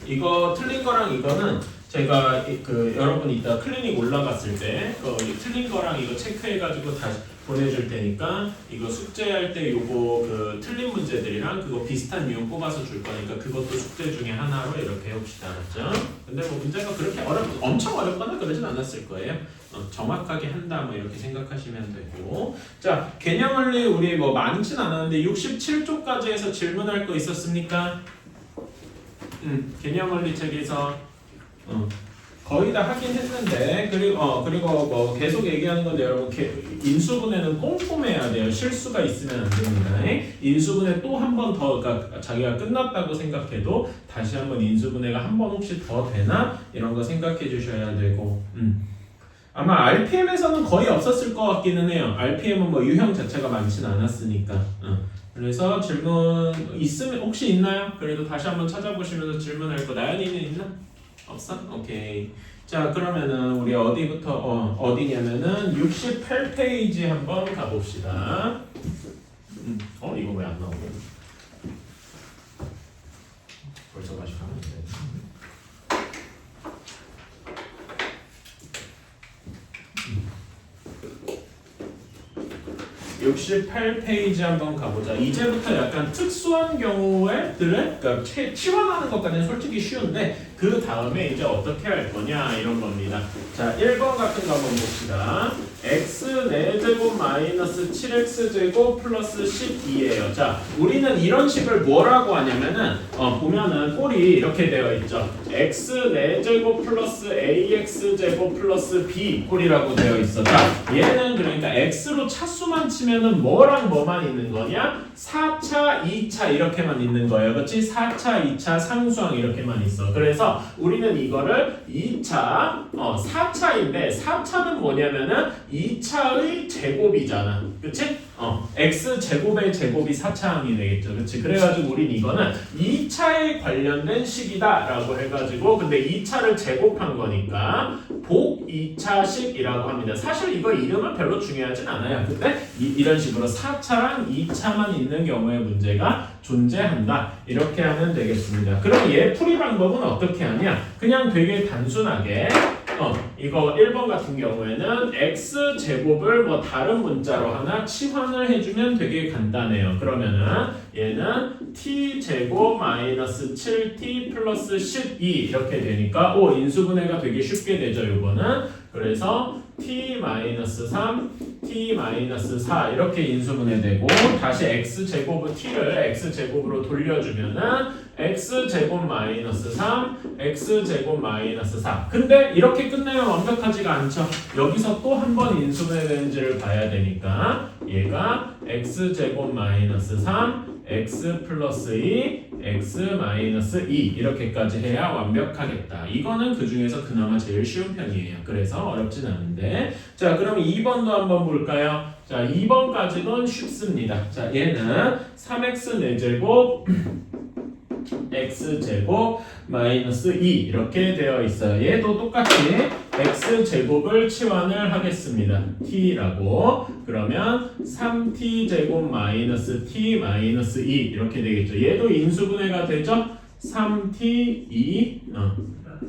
이거 틀린 거랑 이거는 제가 여러분 이따 클리닉 올라갔을 때 틀린 거랑 이거 체크해가지고 다시 보내줄 테니까 이거 숙제할 때 요거 틀린 문제들이랑 그거 비슷한 유형 뽑아서 줄 거니까 그것도 숙제 중에 하나로 이렇게 해봅시다. 알았죠? 근데 뭐 문제가 그렇게 엄청 어렵거나 그러진 않았을 거예요. 정확하게 한다 뭐 이렇게 생각하시면 되고. 자, 개념원리 우리 뭐 많진 않았는데 67쪽까지 해서 질문할 거 있었습니까? 개념원리 책에서 거의 다 하긴 했는데 그리고 뭐 계속 얘기하는 건데 여러분 인수분해는 꼼꼼해야 돼요. 실수가 있으면 안 됩니다. 인수분해 또 한 번 더 그러니까 자기가 끝났다고 생각해도 다시 한번 인수분해가 한 번 혹시 더 되나 이런 거 생각해 주셔야 되고. 아마 RPM에서는 거의 없었을 것 같기는 해요. RPM은 뭐 유형 자체가 많진 않았으니까. 그래서 질문 있으면 혹시 있나요? 그래도 다시 한번 찾아보시면서 질문할 거. 나연이는 있나? 없어? 오케이. 자, 그러면은 우리 어디냐면은 68페이지 한번 가봅시다. 이거 왜 안 나오냐? 벌써 다시 가면 돼. 68페이지 한번 가보자. 이제부터 약간 특수한 경우에들을 그러니까 치환하는 것까지는 솔직히 쉬운데 그 다음에 이제 어떻게 할 거냐 이런 겁니다. 자, 1번 같은 거 한번 봅시다. x 4제곱 마이너스 7x제곱 플러스 12예요. 자, 우리는 이런 식을 뭐라고 하냐면은 보면은 꼴이 이렇게 되어 있죠. x 4제곱 플러스 ax제곱 플러스 b 꼴이라고 되어 있어. 자, 얘는 그러니까 x로 차수만 치면은 뭐랑 뭐만 있는 거냐? 4차, 2차 이렇게만 있는 거예요. 그렇지? 4차, 2차, 상수항 이렇게만 있어. 그래서 우리는 이거를 2차, 4차인데 4차는 뭐냐면은 2차의 제곱이잖아. 그치? x 제곱의 제곱이 4차항이 되겠죠. 그치? 그래가지고 우린 이거는 2차에 관련된 식이다라고 해가지고 근데 2차를 제곱한 거니까 복 2차식이라고 합니다. 사실 이거 이름은 별로 중요하진 않아요. 근데 이런 식으로 4차랑 2차만 있는 경우에 문제가 존재한다. 이렇게 하면 되겠습니다. 그럼 얘 풀이 방법은 어떻게 하냐? 그냥 되게 단순하게 이거 1번 같은 경우에는 x제곱을 뭐 다른 문자로 하나 치환을 해주면 되게 간단해요. 그러면은 얘는 t제곱 마이너스 7t 플러스 12 이렇게 되니까 인수분해가 되게 쉽게 되죠. 이거는 그래서 t-3, t-4 이렇게 인수분해되고 다시 x제곱은 t를 x제곱으로 돌려주면은 x제곱 마이너스 3, x제곱 마이너스 4. 근데 이렇게 끝내면 완벽하지가 않죠. 여기서 또 한 번 인수분해되는지를 봐야 되니까 얘가 x제곱 마이너스 3, x 플러스 2, x 마이너스 2 이렇게까지 해야 완벽하겠다. 이거는 그 중에서 그나마 제일 쉬운 편이에요. 그래서 어렵진 않은데 자, 그럼 2번도 한번 볼까요? 자, 2번까지는 쉽습니다. 자, 얘는 3x 4제곱 x제곱 마이너스 2 이렇게 되어 있어요. 얘도 똑같이 x제곱을 치환을 하겠습니다. t라고 그러면 3t제곱 마이너스 t 마이너스 2 이렇게 되겠죠. 얘도 인수분해가 되죠. 3t 2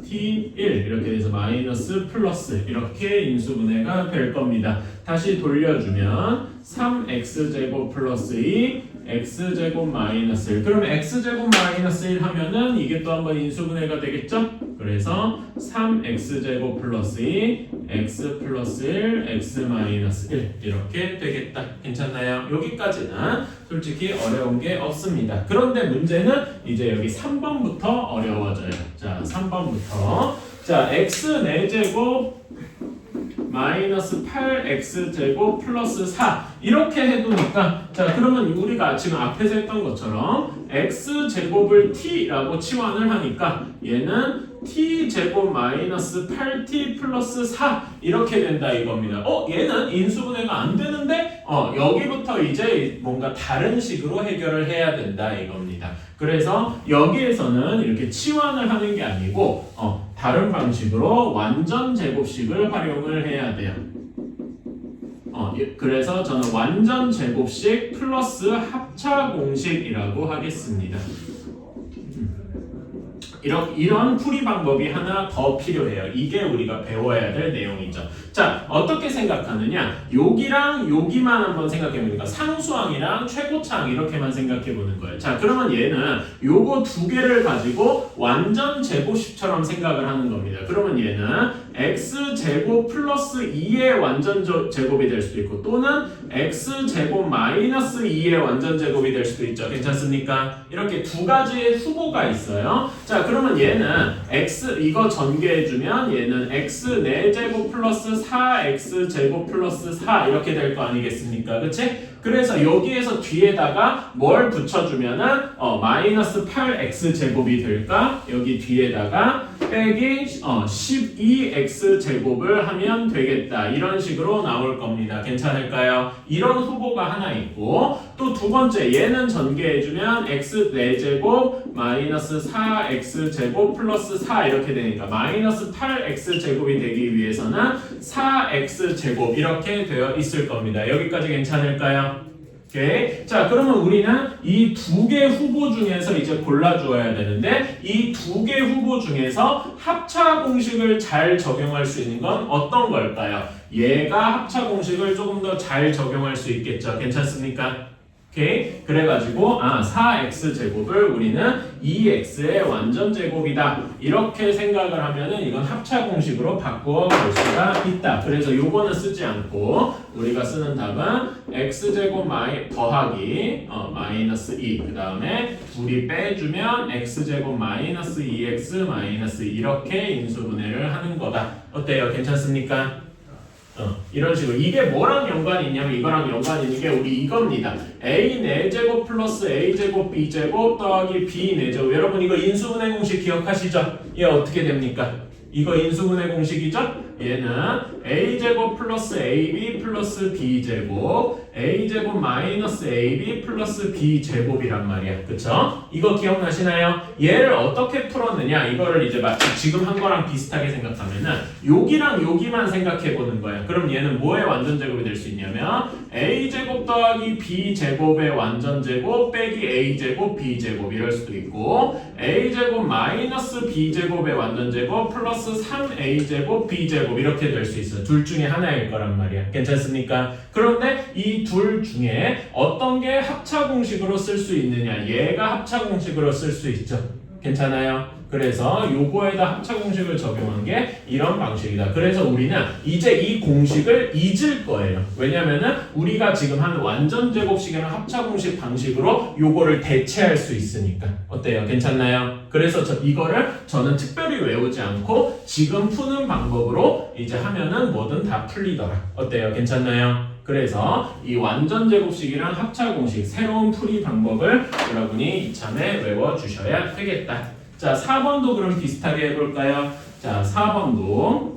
t1 이렇게 돼서 마이너스 플러스 이렇게 인수분해가 될 겁니다. 다시 돌려주면 3x제곱 플러스 2 x제곱 마이너스 1 그럼 x제곱 마이너스 1 하면은 이게 또 한번 인수분해가 되겠죠? 그래서 3x제곱 플러스 2 x 플러스 1 x 마이너스 1 이렇게 되겠다. 괜찮나요? 여기까지는 솔직히 어려운 게 없습니다. 그런데 문제는 이제 여기 3번부터 어려워져요. 자, 3번부터 자, x 4제곱 마이너스 8x제곱 플러스 4 이렇게 해두니까 자, 그러면 우리가 지금 앞에서 했던 것처럼 x제곱을 t라고 치환을 하니까 얘는 t제곱 마이너스 8t 플러스 4 이렇게 된다 이겁니다. 얘는 인수분해가 안 되는데 여기부터 이제 뭔가 다른 식으로 해결을 해야 된다 이겁니다. 그래서 여기에서는 이렇게 치환을 하는 게 아니고 다른 방식으로 완전 제곱식을 활용을 해야 돼요. 그래서 저는 완전 제곱식 플러스 합차 공식이라고 하겠습니다. 이런 풀이 방법이 하나 더 필요해요. 이게 우리가 배워야 될 내용이죠. 자, 어떻게 생각하느냐? 여기랑 여기만 한번 생각해보니까 상수항이랑 최고차항 이렇게만 생각해보는 거예요. 자, 그러면 얘는 요거 두 개를 가지고 완전 제곱식처럼 생각을 하는 겁니다. 그러면 얘는 x제곱 플러스 2의 완전 제곱이 될 수도 있고 또는 x제곱 마이너스 2의 완전 제곱이 될 수도 있죠. 괜찮습니까? 이렇게 두 가지의 후보가 있어요. 자, 그러면 얘는 x 이거 전개해주면 얘는 x 4제곱 플러스 4x제곱 플러스 4 이렇게 될 거 아니겠습니까? 그치? 그래서 여기에서 뒤에다가 뭘 붙여주면은 마이너스 8x제곱이 될까? 여기 뒤에다가 빼기 12x제곱을 하면 되겠다. 이런 식으로 나올 겁니다. 괜찮을까요? 이런 후보가 하나 있고 또 두 번째 얘는 전개해주면 x 4제곱 마이너스 4x제곱 플러스 4 이렇게 되니까 마이너스 8x제곱이 되기 위해서는 4x제곱 이렇게 되어 있을 겁니다. 여기까지 괜찮을까요? 오케이. 자, 그러면 우리는 이 두 개 후보 중에서 이제 골라주어야 되는데 이 두 개 후보 중에서 합차 공식을 잘 적용할 수 있는 건 어떤 걸까요? 얘가 합차 공식을 조금 더 잘 적용할 수 있겠죠. 괜찮습니까? 오케이. 그래가지고 4x제곱을 우리는 2x의 완전 제곱이다. 이렇게 생각을 하면은 이건 합차 공식으로 바꾸어 볼 수가 있다. 그래서 요거는 쓰지 않고 우리가 쓰는 답은 x제곱 더하기 마이너스 2. 그 다음에 둘이 빼주면 x제곱 마이너스 2x 마이너스 2 이렇게 인수분해를 하는 거다. 어때요? 괜찮습니까? 이런 식으로 이게 뭐랑 연관이 있냐면 이거랑 연관이 있는 게 우리 이겁니다. a 4제곱 플러스 a제곱 b제곱 더하기 b 4제곱. 여러분 이거 인수분해 공식 기억하시죠? 얘 어떻게 됩니까? 이거 인수분해 공식이죠? 얘는 a제곱 플러스 ab 플러스 b제곱 a제곱 마이너스 ab 플러스 b제곱이란 말이야. 그쵸? 이거 기억나시나요? 얘를 어떻게 풀었느냐? 이거를 이제 지금 한 거랑 비슷하게 생각하면은 여기랑 여기만 생각해 보는 거야. 그럼 얘는 뭐의 완전 제곱이 될 수 있냐면 a제곱 더하기 b제곱의 완전 제곱 빼기 a제곱 b제곱 이럴 수도 있고 a제곱 마이너스 b제곱의 완전 제곱 플러스 3a제곱 b제곱 이렇게 될 수 있어. 둘 중에 하나일 거란 말이야. 괜찮습니까? 그런데 이 둘 중에 어떤 게 합차 공식으로 쓸 수 있느냐? 얘가 합차 공식으로 쓸 수 있죠. 괜찮아요? 그래서 요거에다 합차 공식을 적용한 게 이런 방식이다. 그래서 우리는 이제 이 공식을 잊을 거예요. 왜냐면은 우리가 지금 한 완전 제곱식이랑 합차 공식 방식으로 요거를 대체할 수 있으니까. 어때요? 괜찮나요? 그래서 이거를 저는 특별히 외우지 않고 지금 푸는 방법으로 이제 하면은 뭐든 다 풀리더라. 어때요? 괜찮나요? 그래서 이 완전 제곱식이랑 합차 공식 새로운 풀이 방법을 여러분이 이참에 외워주셔야 되겠다. 자, 4번도 그럼 비슷하게 해볼까요? 자, 4번도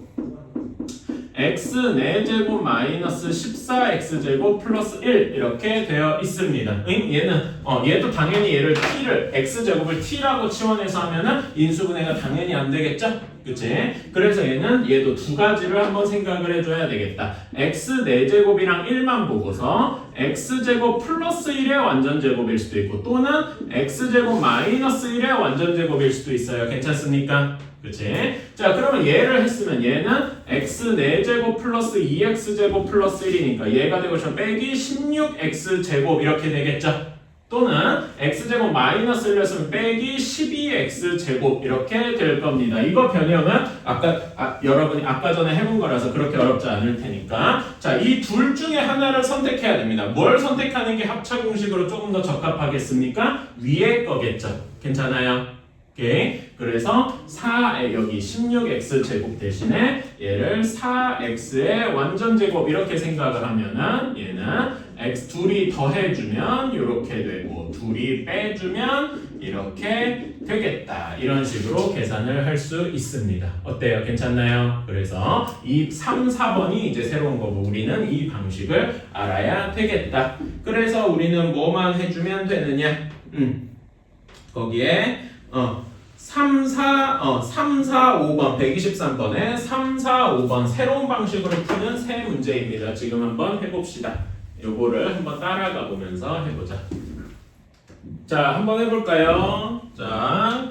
x 4제곱 마이너스 14x제곱 플러스 1 이렇게 되어 있습니다. 얘는 얘도 당연히 얘를 t를 x제곱을 t라고 치환해서 하면은 인수분해가 당연히 안 되겠죠? 그치? 그래서 얘도 두 가지를 한번 생각을 해줘야 되겠다. x 4제곱이랑 1만 보고서 x제곱 플러스 1의 완전 제곱일 수도 있고 또는 x제곱 마이너스 1의 완전 제곱일 수도 있어요. 괜찮습니까? 그치? 자, 그러면 얘를 했으면 얘는 x 4제곱 플러스 2x제곱 플러스 1이니까 얘가 되고 싶으면 빼기 16x제곱 이렇게 되겠죠? 또는 x제곱 마이너스 1을 했으면 빼기 12x제곱 이렇게 될 겁니다. 이거 변형은 여러분이 아까 전에 해본 거라서 그렇게 어렵지 않을 테니까 자, 이 둘 중에 하나를 선택해야 됩니다. 뭘 선택하는 게 합차 공식으로 조금 더 적합하겠습니까? 위에 거겠죠. 괜찮아요? 오케이. 그래서 여기 16x제곱 대신에 얘를 4x의 완전 제곱 이렇게 생각을 하면은 얘는 x 둘이 더해주면 이렇게 되고 둘이 빼주면 이렇게 되겠다. 이런 식으로 계산을 할 수 있습니다. 어때요? 괜찮나요? 그래서 이 3, 4번이 이제 새로운 거고 우리는 이 방식을 알아야 되겠다. 그래서 우리는 뭐만 해주면 되느냐? 거기에 3, 4, 5번 123번에 3, 4, 5번 새로운 방식으로 푸는 새 문제입니다. 지금 한번 해봅시다. 요거를 한번 따라가 보면서 해보자. 자, 한번 해볼까요? 자,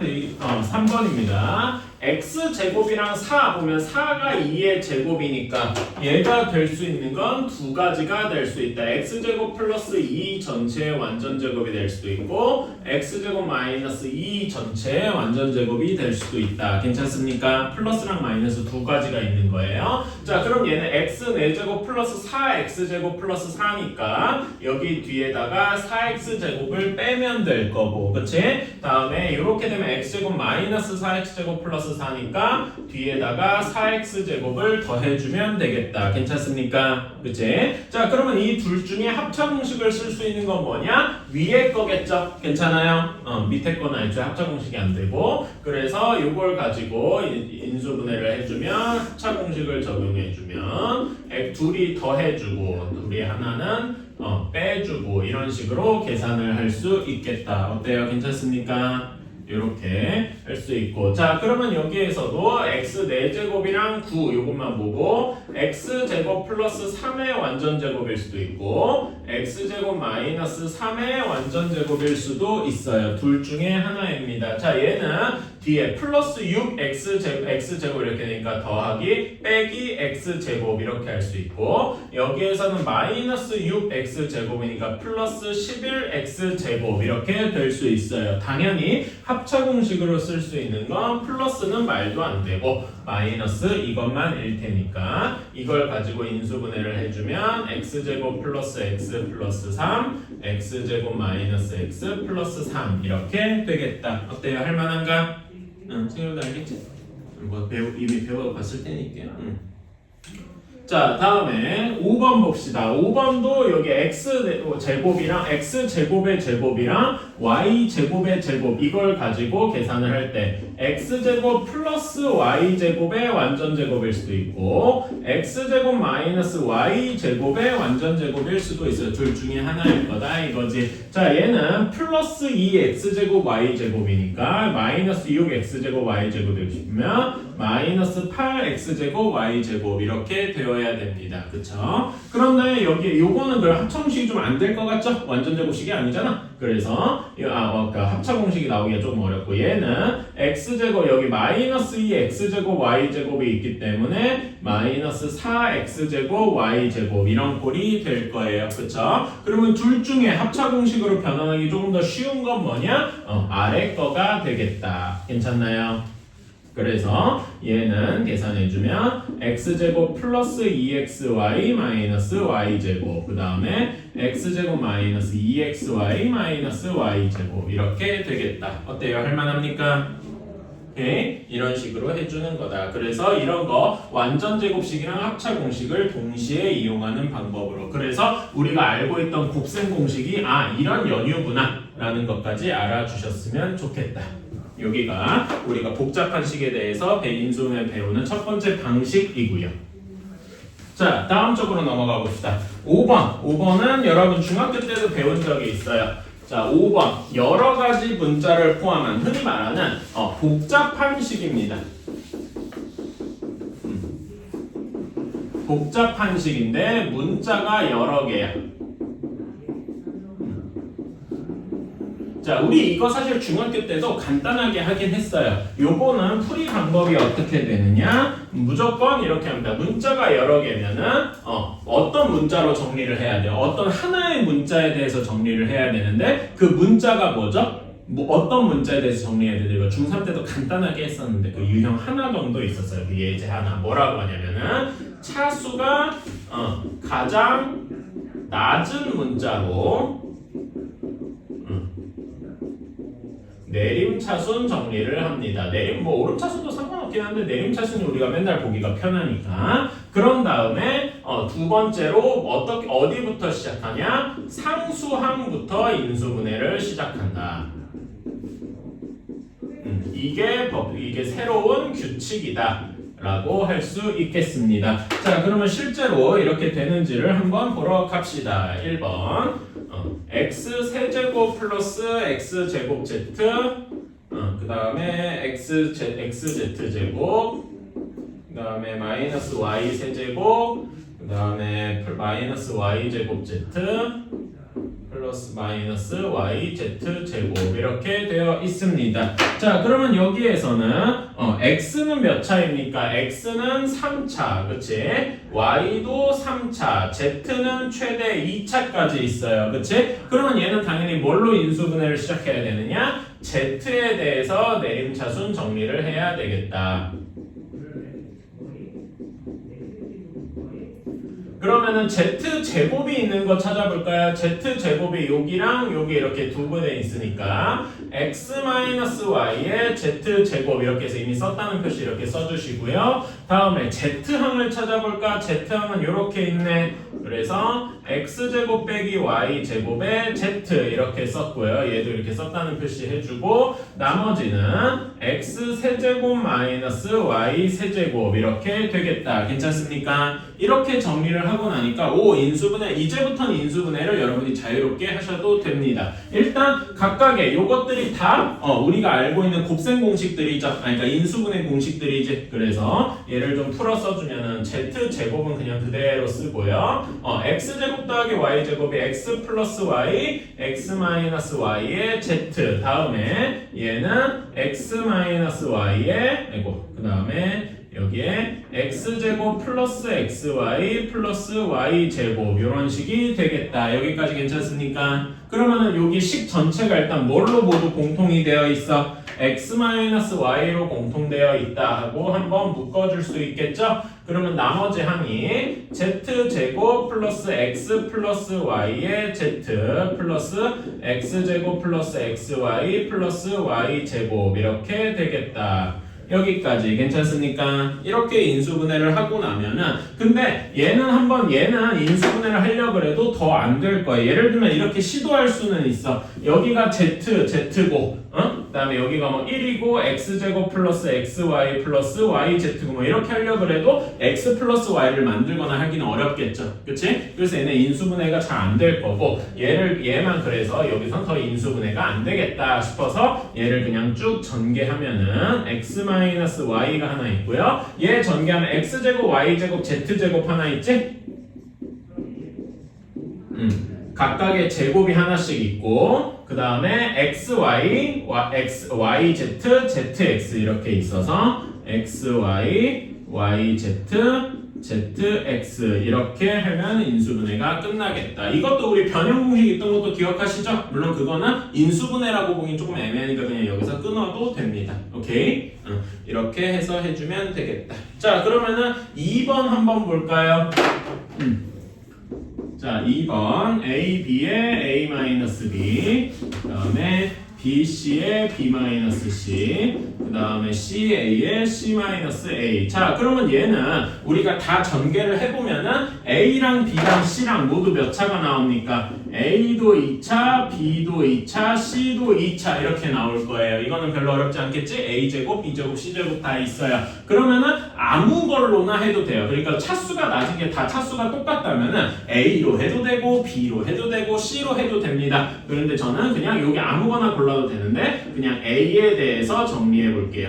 3, 3번입니다. x제곱이랑 4 보면 4가 2의 제곱이니까 얘가 될 수 있는 건 두 가지가 될 수 있다. x제곱 플러스 2 전체의 완전 제곱이 될 수도 있고 x제곱 마이너스 2 전체의 완전 제곱이 될 수도 있다. 괜찮습니까? 플러스랑 마이너스 두 가지가 있는 거예요. 자, 그럼 얘는 x 4제곱 플러스 4x제곱 플러스 4니까 여기 뒤에다가 4x제곱을 빼면 될 거고, 그치? 다음에 이렇게 되면 x제곱 마이너스 4x제곱 플러스 4니까 뒤에다가 4x제곱을 더해주면 되겠다. 괜찮습니까? 그치? 자, 그러면 이 둘 중에 합차 공식을 쓸 수 있는 건 뭐냐? 위에 거겠죠? 괜찮아요? 밑에 거는 애초에 합차 공식이 안 되고, 그래서 이걸 가지고 인수분해를 해주면 합차 공식을 적용해주면 둘이 더해주고 둘이 하나는 빼주고 이런 식으로 계산을 할 수 있겠다. 어때요? 괜찮습니까? 이렇게 할 수 있고, 자, 그러면 여기에서도 x 4제곱이랑 9 요것만 보고 x제곱 플러스 3의 완전제곱일 수도 있고 x제곱 마이너스 3의 완전제곱일 수도 있어요. 둘 중에 하나입니다. 자, 얘는 뒤에 플러스 6x제곱 이렇게 되니까 더하기 빼기 x제곱 이렇게 할 수 있고, 여기에서는 마이너스 6x제곱이니까 플러스 11x제곱 이렇게 될 수 있어요. 당연히 합차 공식으로 쓸 수 있는 건 플러스는 말도 안 되고 마이너스 이것만 일 테니까 이걸 가지고 인수분해를 해주면 x제곱 플러스 x 플러스 3 x제곱 마이너스 x 플러스 3 이렇게 되겠다. 어때요? 할만한가? 응, 생각도 알겠지? 뭐 이미 배워봤을 테니까. 자, 다음에 5번 봅시다. 5번도 여기 x제곱이랑 x제곱의 제곱이랑 y제곱의 제곱 이걸 가지고 계산을 할 때 x제곱 플러스 y제곱의 완전제곱일 수도 있고 x제곱 마이너스 y제곱의 완전제곱일 수도 있어요. 둘 중에 하나일 거다 이거지. 자, 얘는 플러스 2x제곱 y제곱이니까 마이너스 6x제곱 y제곱이면 마이너스 8x제곱 y제곱 이렇게 되어야 됩니다. 그쵸? 그런데 여기 요거는 그 합차공식이 좀 안 될 것 같죠? 완전제곱식이 아니잖아. 그래서 합차공식이 나오기가 조금 어렵고, 얘는 x제곱 여기 마이너스 2x제곱 y제곱이 있기 때문에 마이너스 4x제곱 y제곱 이런 꼴이 될 거예요. 그쵸? 그러면 둘 중에 합차공식으로 변환하기 조금 더 쉬운 건 뭐냐? 아래 거가 되겠다. 괜찮나요? 그래서 얘는 계산해주면 x제곱 플러스 2xy 마이너스 y제곱 그 다음에 x제곱 마이너스 2xy 마이너스 y제곱 이렇게 되겠다. 어때요? 할만합니까? 오케이? 이런 식으로 해주는 거다. 그래서 이런 거 완전제곱식이랑 합차공식을 동시에 이용하는 방법으로, 그래서 우리가 알고 있던 곱셈 공식이 이런 연유구나 라는 것까지 알아주셨으면 좋겠다. 여기가 우리가 복잡한 식에 대해서 인수분해 배우는 첫 번째 방식이고요. 자, 다음 쪽으로 넘어가 봅시다. 5번은 여러분 중학교 때도 배운 적이 있어요. 자, 5번 여러 가지 문자를 포함한 흔히 말하는 복잡한 식입니다. 복잡한 식인데 문자가 여러 개야. 자, 우리 이거 사실 중학교 때도 간단하게 하긴 했어요. 요거는 풀이 방법이 어떻게 되느냐? 무조건 이렇게 합니다. 문자가 여러 개면은 어떤 문자로 정리를 해야 돼요? 어떤 하나의 문자에 대해서 정리를 해야 되는데 그 문자가 뭐죠? 어떤 문자에 대해서 정리해야 되죠? 이거 중3 때도 간단하게 했었는데 그 유형 하나 정도 있었어요. 그 예제 하나. 뭐라고 하냐면은 차수가 가장 낮은 문자로 내림차순 정리를 합니다. 오름차순도 상관없긴 한데 내림차순이 우리가 맨날 보기가 편하니까. 그런 다음에 두 번째로 어디부터 시작하냐? 상수항부터 인수분해를 시작한다. 이게 새로운 규칙이다 라고 할 수 있겠습니다. 자, 그러면 실제로 이렇게 되는지를 한번 보러 갑시다. 1번 x 세제곱 플러스 x 제곱 z 그 다음에 xz 제곱 그 다음에 마이너스 y 세제곱 그 다음에 마이너스 y 제곱 z 플러스 마이너스 y z 제곱 이렇게 되어 있습니다. 자, 그러면 여기에서는 x는 몇 차입니까? x는 3차, 그치? y도 3차, z는 최대 2차까지 있어요, 그치? 그러면 얘는 당연히 뭘로 인수분해를 시작해야 되느냐? z에 대해서 내림차순 정리를 해야 되겠다. 그러면은 z제곱이 있는 거 찾아볼까요? z제곱이 여기랑 여기 이렇게 두 분에 있으니까 x-y의 z제곱 이렇게 해서 이미 썼다는 표시 이렇게 써주시고요. 다음에 z항을 찾아볼까? z항은 이렇게 있네. 그래서 x제곱 빼기 y제곱에 z 이렇게 썼고요. 얘도 이렇게 썼다는 표시 해주고 나머지는 x세제곱 마이너스 y세제곱 이렇게 되겠다. 괜찮습니까? 이렇게 정리를 하고 나니까 인수분해, 이제부터는 인수분해를 여러분이 자유롭게 하셔도 됩니다. 일단 각각의 요것들이 다 우리가 알고 있는 곱셈 공식들이죠. 그러니까 인수분해 공식들이지. 그래서 얘를 좀 풀어 써주면은 z제곱은 그냥 그대로 쓰고요. x제곱 더하기 y제곱이 x 플러스 y, x 마이너스 y의 z. 다음에 얘는 x 마이너스 y의 그 다음에 여기에 x제곱 플러스 xy 플러스 y제곱 이런 식이 되겠다. 여기까지 괜찮습니까? 그러면은 여기 식 전체가 일단 뭘로 모두 공통이 되어 있어? x-y로 공통되어 있다 하고 한번 묶어줄 수 있겠죠? 그러면 나머지 항이 z제곱 플러스 x 플러스 y의 z 플러스 x제곱 플러스 xy 플러스 y제곱 이렇게 되겠다. 여기까지 괜찮습니까? 이렇게 인수분해를 하고 나면은 근데 얘는 인수분해를 하려고 해도 더 안 될 거예요. 예를 들면 이렇게 시도할 수는 있어. 여기가 z고 그 다음에 여기가 뭐 1이고 x제곱 플러스 xy 플러스 yz고 뭐 이렇게 하려고 해도 x 플러스 y를 만들거나 하기는 어렵겠죠. 그치? 그래서 얘는 인수분해가 잘 안 될 거고 얘만 그래서 여기선 더 인수분해가 안 되겠다 싶어서 얘를 그냥 쭉 전개하면은 x-y가 하나 있고요. 얘 전개하면 x제곱 y제곱 z제곱 하나 있지? 각각의 제곱이 하나씩 있고 그 다음에 xy, yz, zx 이렇게 있어서 xy, yz, zx 이렇게 하면 인수분해가 끝나겠다. 이것도 우리 변형 공식 있던 것도 기억하시죠? 물론 그거는 인수분해라고 보기 조금 애매하니까 그냥 여기서 끊어도 됩니다. 오케이? 이렇게 해서 해주면 되겠다. 자, 그러면은 2번 한번 볼까요? 자, 2번 AB의 A-B 그 다음에 BC의 B-C 그 다음에 CA의 C-A. 자, 그러면 얘는 우리가 다 전개를 해보면은 A랑 B랑 C랑 모두 몇 차가 나옵니까? A도 2차, B도 2차, C도 2차 이렇게 나올 거예요. 이거는 별로 어렵지 않겠지? A제곱, B제곱, C제곱 다 있어요. 그러면은 아무 걸로나 해도 돼요. 그러니까 차수가 낮은 게 다 차수가 똑같다면은 A로 해도 되고 B로 해도 되고 C로 해도 됩니다. 그런데 저는 그냥 여기 아무거나 골라도 되는데 그냥 A에 대해서 정리해 볼게요.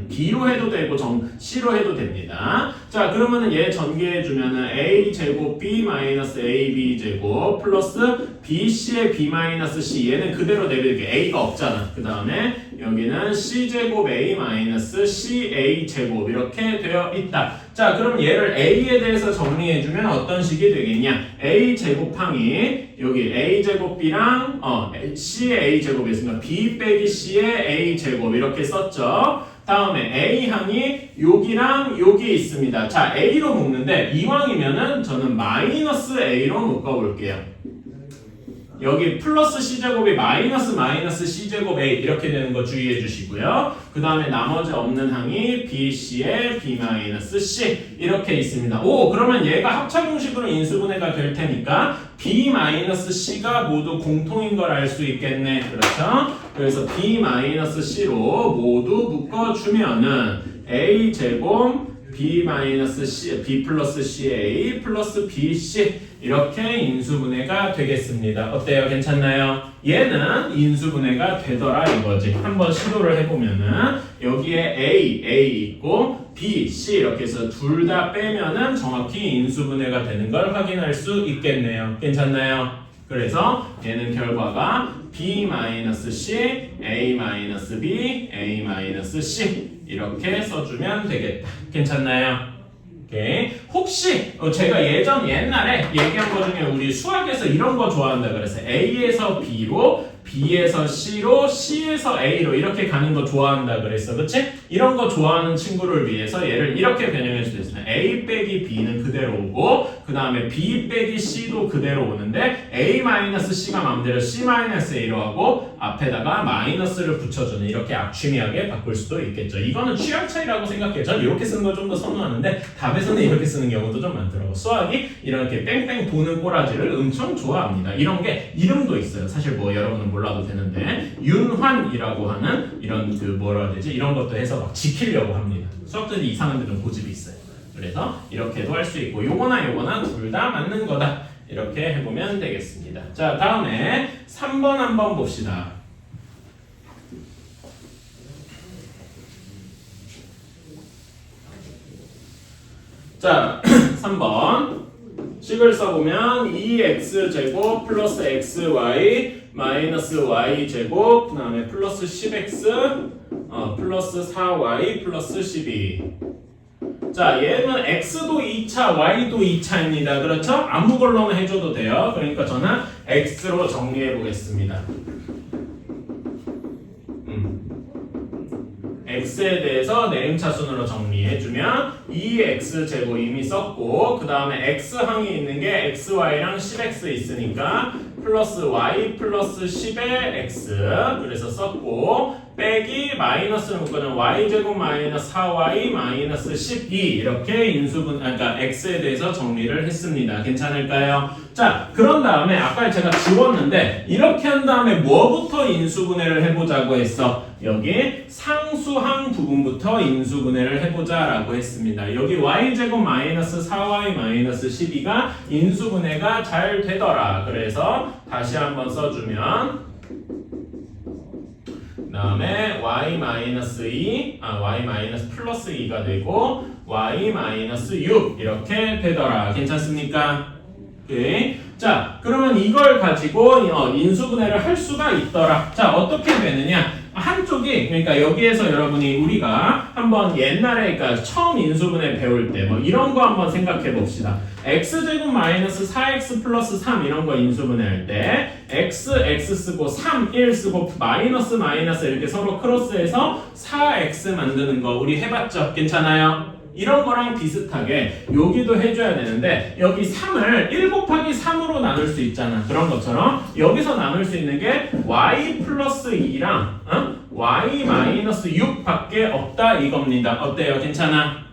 B로 해도 되고 C로 해도 됩니다. 자, 그러면은 얘 전개해주면은 A제곱 B 마이너스 AB 제곱 플러스 BC의 B 마이너스 C 얘는 그대로 내려줄게. A가 없잖아. 그 다음에 여기는 C제곱 A 마이너스 CA 제곱 이렇게 되어 있다. 자, 그럼 얘를 A에 대해서 정리해주면 어떤 식이 되겠냐? A 제곱항이 여기 A 제곱 B랑 C의 A 제곱이 있으니까 B 빼기 C의 A 제곱 이렇게 썼죠. 다음에 A항이 여기랑 여기 있습니다. 자, A로 묶는데 이왕이면은 저는 마이너스 A로 묶어볼게요. 여기 플러스 C제곱이 마이너스 C제곱 A 이렇게 되는 거 주의해 주시고요. 그 다음에 나머지 없는 항이 BC의 B-C 이렇게 있습니다. 그러면 얘가 합차공식으로 인수분해가 될 테니까 B-C가 모두 공통인 걸 알 수 있겠네. 그렇죠? 그래서 B-C로 모두 묶어주면은 A제곱 B 플러스 CA 플러스 BC 이렇게 인수분해가 되겠습니다. 어때요? 괜찮나요? 얘는 인수분해가 되더라 이거지. 한번 시도를 해보면은 여기에 A 있고 B, C 이렇게 해서 둘 다 빼면은 정확히 인수분해가 되는 걸 확인할 수 있겠네요. 괜찮나요? 그래서 얘는 결과가 B-C, A-B, A-C 이렇게 써주면 되겠다. 괜찮나요? 오케이. 혹시 제가 옛날에 얘기한 거 중에 우리 수학에서 이런 거 좋아한다 그랬어요. A에서 B로, B에서 C로, C에서 A로 이렇게 가는 거 좋아한다 그랬어. 그치? 이런 거 좋아하는 친구를 위해서 얘를 이렇게 변형해 줄 수 있어요. A 빼기 B는 그대로 오고 그 다음에 B 빼기 C도 그대로 오는데 A-C가 맘대로 C-A로 하고 앞에다가 마이너스를 붙여주는 이렇게 악취미하게 바꿀 수도 있겠죠. 이거는 취향 차이라고 생각해요. 전 이렇게 쓰는 걸 좀 더 선호하는데 답에서는 이렇게 쓰는 경우도 좀 많더라고. 수학이 이렇게 뺑뺑 도는 꼬라지를 엄청 좋아합니다. 이런 게 이름도 있어요. 사실 뭐 여러분은 몰라도 되는데 윤환이라고 하는 이런 그 뭐라 해야 되지? 이런 것도 해서 막 지키려고 합니다. 수학자들이 이상한 데는 고집이 있어요. 그래서 이렇게도 할 수 있고 요거나 둘 다 맞는 거다. 이렇게 해보면 되겠습니다. 자, 다음에 3번 한번 봅시다. 자, 3번 식을 써보면 2x제곱 플러스 xy 마이너스 y제곱 그 다음에 플러스 10x 플러스 4y 플러스 12. 자, 얘는 x도 2차, y도 2차입니다. 그렇죠? 아무 걸로는 해줘도 돼요. 그러니까 저는 x로 정리해 보겠습니다. x에 대해서 내림차순으로 정리해주면 2x제곱 이미 썼고 그 다음에 x항이 있는 게 xy랑 10x 있으니까 플러스 y 플러스 10의 x 그래서 썼고 빼기 마이너스는 묶어주면 y제곱 마이너스 4y 마이너스 12 이렇게 인수분 그러니까 x에 대해서 정리를 했습니다. 괜찮을까요? 자, 그런 다음에 아까 제가 지웠는데 이렇게 한 다음에 뭐부터 인수분해를 해보자고 했어? 여기 상수항 부분부터 인수분해를 해보자 라고 했습니다. 여기 y제곱 마이너스 4y 마이너스 12가 인수분해가 잘 되더라. 그래서 다시 한번 써주면 그 다음에 y 마이너스 2, y 마이너스 플러스 2가 되고 y 마이너스 6 이렇게 되더라. 괜찮습니까? 오케이. 자, 그러면 이걸 가지고 인수분해를 할 수가 있더라. 자, 어떻게 되느냐? 한쪽이 그러니까 여기에서 여러분이 우리가 한번 옛날에 그러니까 처음 인수분해 배울 때 뭐 이런 거 한번 생각해 봅시다. x제곱 마이너스 4x 플러스 3 이런 거 인수분해 할 때 x 쓰고 3, 1 쓰고 마이너스 이렇게 서로 크로스해서 4x 만드는 거 우리 해봤죠? 괜찮아요? 이런 거랑 비슷하게 여기도 해줘야 되는데 여기 3을 1 곱하기 3으로 나눌 수 있잖아. 그런 것처럼 여기서 나눌 수 있는 게 y 플러스 2랑 y 마이너스 6 밖에 없다 이겁니다. 어때요? 괜찮아?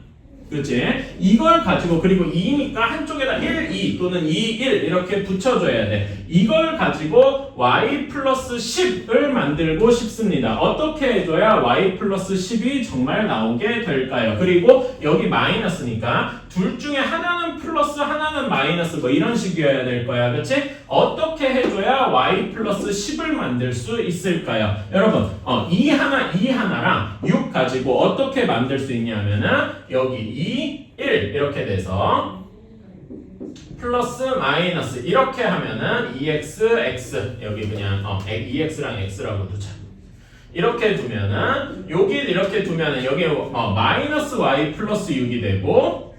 그치? 이걸 가지고 그리고 2니까 한쪽에다 1, 2 또는 2, 1 이렇게 붙여줘야 돼. 이걸 가지고 y 플러스 10을 만들고 싶습니다. 어떻게 해줘야 y 플러스 10이 정말 나오게 될까요? 그리고 여기 마이너스니까 둘 중에 하나는 플러스 하나는 마이너스 뭐 이런 식이어야 될 거야. 그치? 어떻게 해줘야 y 플러스 10을 만들 수 있을까요? 여러분 이 하나랑 6 가지고 어떻게 만들 수 있냐면은 여기 2, 1 이렇게 돼서 플러스 마이너스 이렇게 하면은 2x, x 여기 그냥 2x랑 x라고 두자. 이렇게 두면은 여기 이렇게 두면은 여기 마이너스 y 플러스 6이 되고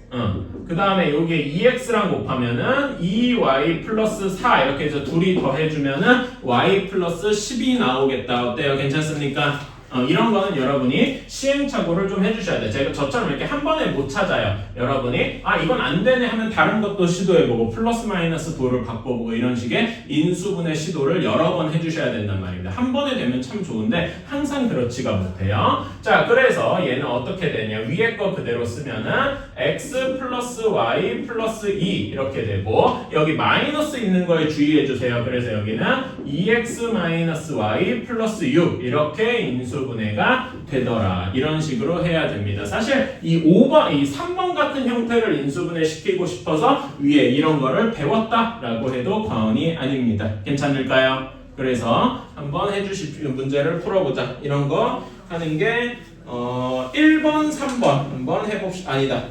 그 다음에 여기에 2x랑 곱하면은 2y 플러스 4 이렇게 해서 둘이 더해주면은 y 플러스 10이 나오겠다. 어때요? 괜찮습니까? 이런 거는 여러분이 시행착오를 좀 해주셔야 돼. 제가 저처럼 이렇게 한 번에 못 찾아요. 여러분이 이건 안 되네 하면 다른 것도 시도해보고 플러스 마이너스 도를 바꿔보고 이런 식의 인수분해 시도를 여러 번 해주셔야 된단 말입니다. 한 번에 되면 참 좋은데 항상 그렇지가 못해요. 자, 그래서 얘는 어떻게 되냐? 위에 거 그대로 쓰면은 x 플러스 y 플러스 2 이렇게 되고 여기 마이너스 있는 거에 주의해주세요. 그래서 여기는 2x 마이너스 y 플러스 6 이렇게 인수분해가 되더라. 이런 식으로 해야 됩니다. 사실 이 3번 같은 형태를 인수분해 시키고 싶어서 위에 이런 거를 배웠다라고 해도 과언이 아닙니다. 괜찮을까요? 그래서 한번 해주십시오. 문제를 풀어보자. 이런 거 하는 게 1번, 3번 한번 해봅시다. 아니다.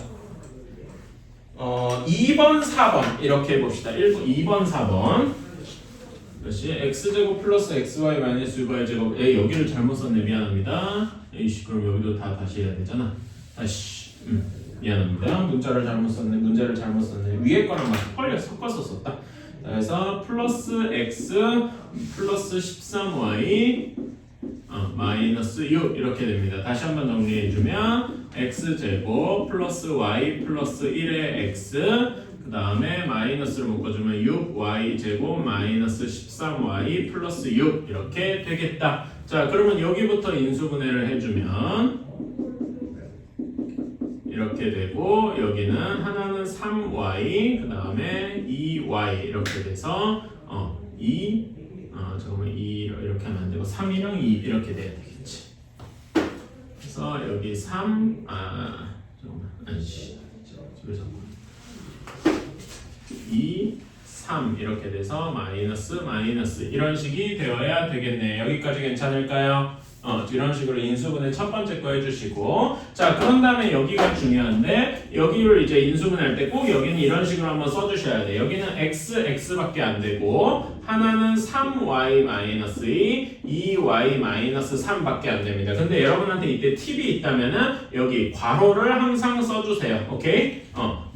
2번, 4번 이렇게 해봅시다. 2번, 4번 다시 x제곱 플러스 xy 마이너스 6y제곱 여기를 잘못 썼네. 미안합니다. 에이씨 그럼 여기도 다 다시 해야 되잖아. 다시 미안합니다. 문자를 잘못 썼네. 문제를 잘못 썼네. 위에 거랑 막 섞어서 썼다. 그래서 플러스 x 플러스 13y 마이너스 6 이렇게 됩니다. 다시 한번 정리해주면 x제곱 플러스 y 플러스 1의 x 그 다음에 마이너스를 묶어주면 6y제곱 마이너스 13y 플러스 6 이렇게 되겠다. 자 그러면 여기부터 인수분해를 해주면 이렇게 되고 여기는 하나는 3y 그 다음에 2y 이렇게 돼서 잠깐만 2 이렇게 하면 안 되고 3이랑 2 이렇게 돼야 되겠지. 그래서 여기 3 잠깐만 아이씨 집에서 2 3 이렇게 돼서 마이너스 이런 식이 되어야 되겠네. 여기까지 괜찮을까요? 이런 식으로 인수분해 첫 번째 거 해주시고 자 그런 다음에 여기가 중요한데 여기를 이제 인수분해할 때 꼭 여기는 이런 식으로 한번 써주셔야 돼. 여기는 x밖에 안 되고 하나는 3y 마이너스 2y 마이너스 3밖에 안 됩니다. 근데 여러분한테 이때 팁이 있다면은 여기 괄호를 항상 써주세요. 오케이?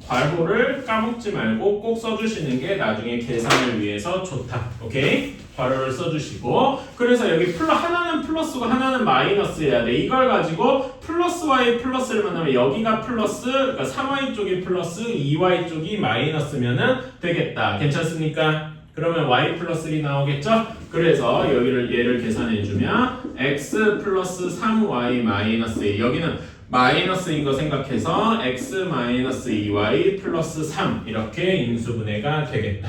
괄호를 까먹지 말고 꼭 써주시는 게 나중에 계산을 위해서 좋다. 오케이? 괄호를 써주시고 그래서 여기 하나는 플러스고 하나는 마이너스여야 돼. 이걸 가지고 플러스 y 플러스를 만나면 여기가 플러스 그러니까 3y 쪽이 플러스 2y 쪽이 마이너스면은 되겠다. 괜찮습니까? 그러면 y 플러스 1이 나오겠죠? 그래서 여기를 얘를 계산해주면 x 플러스 3y 마이너스 1 여기는 마이너스인 거 생각해서 x 마이너스 2y 플러스 3 이렇게 인수분해가 되겠다.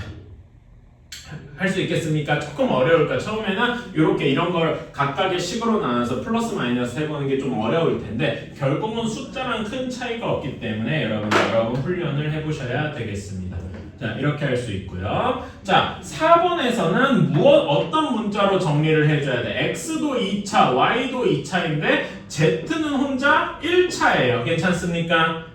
할 수 있겠습니까? 조금 어려울까? 처음에는 이렇게 이런 걸 각각의 식으로 나눠서 플러스 마이너스 해보는 게 좀 어려울 텐데 결국은 숫자랑 큰 차이가 없기 때문에 여러분 훈련을 해보셔야 되겠습니다. 자 이렇게 할 수 있고요. 자 4번에서는 어떤 문자로 정리를 해줘야 돼? x도 2차, y도 2차인데 z는 혼자 1차예요. 괜찮습니까?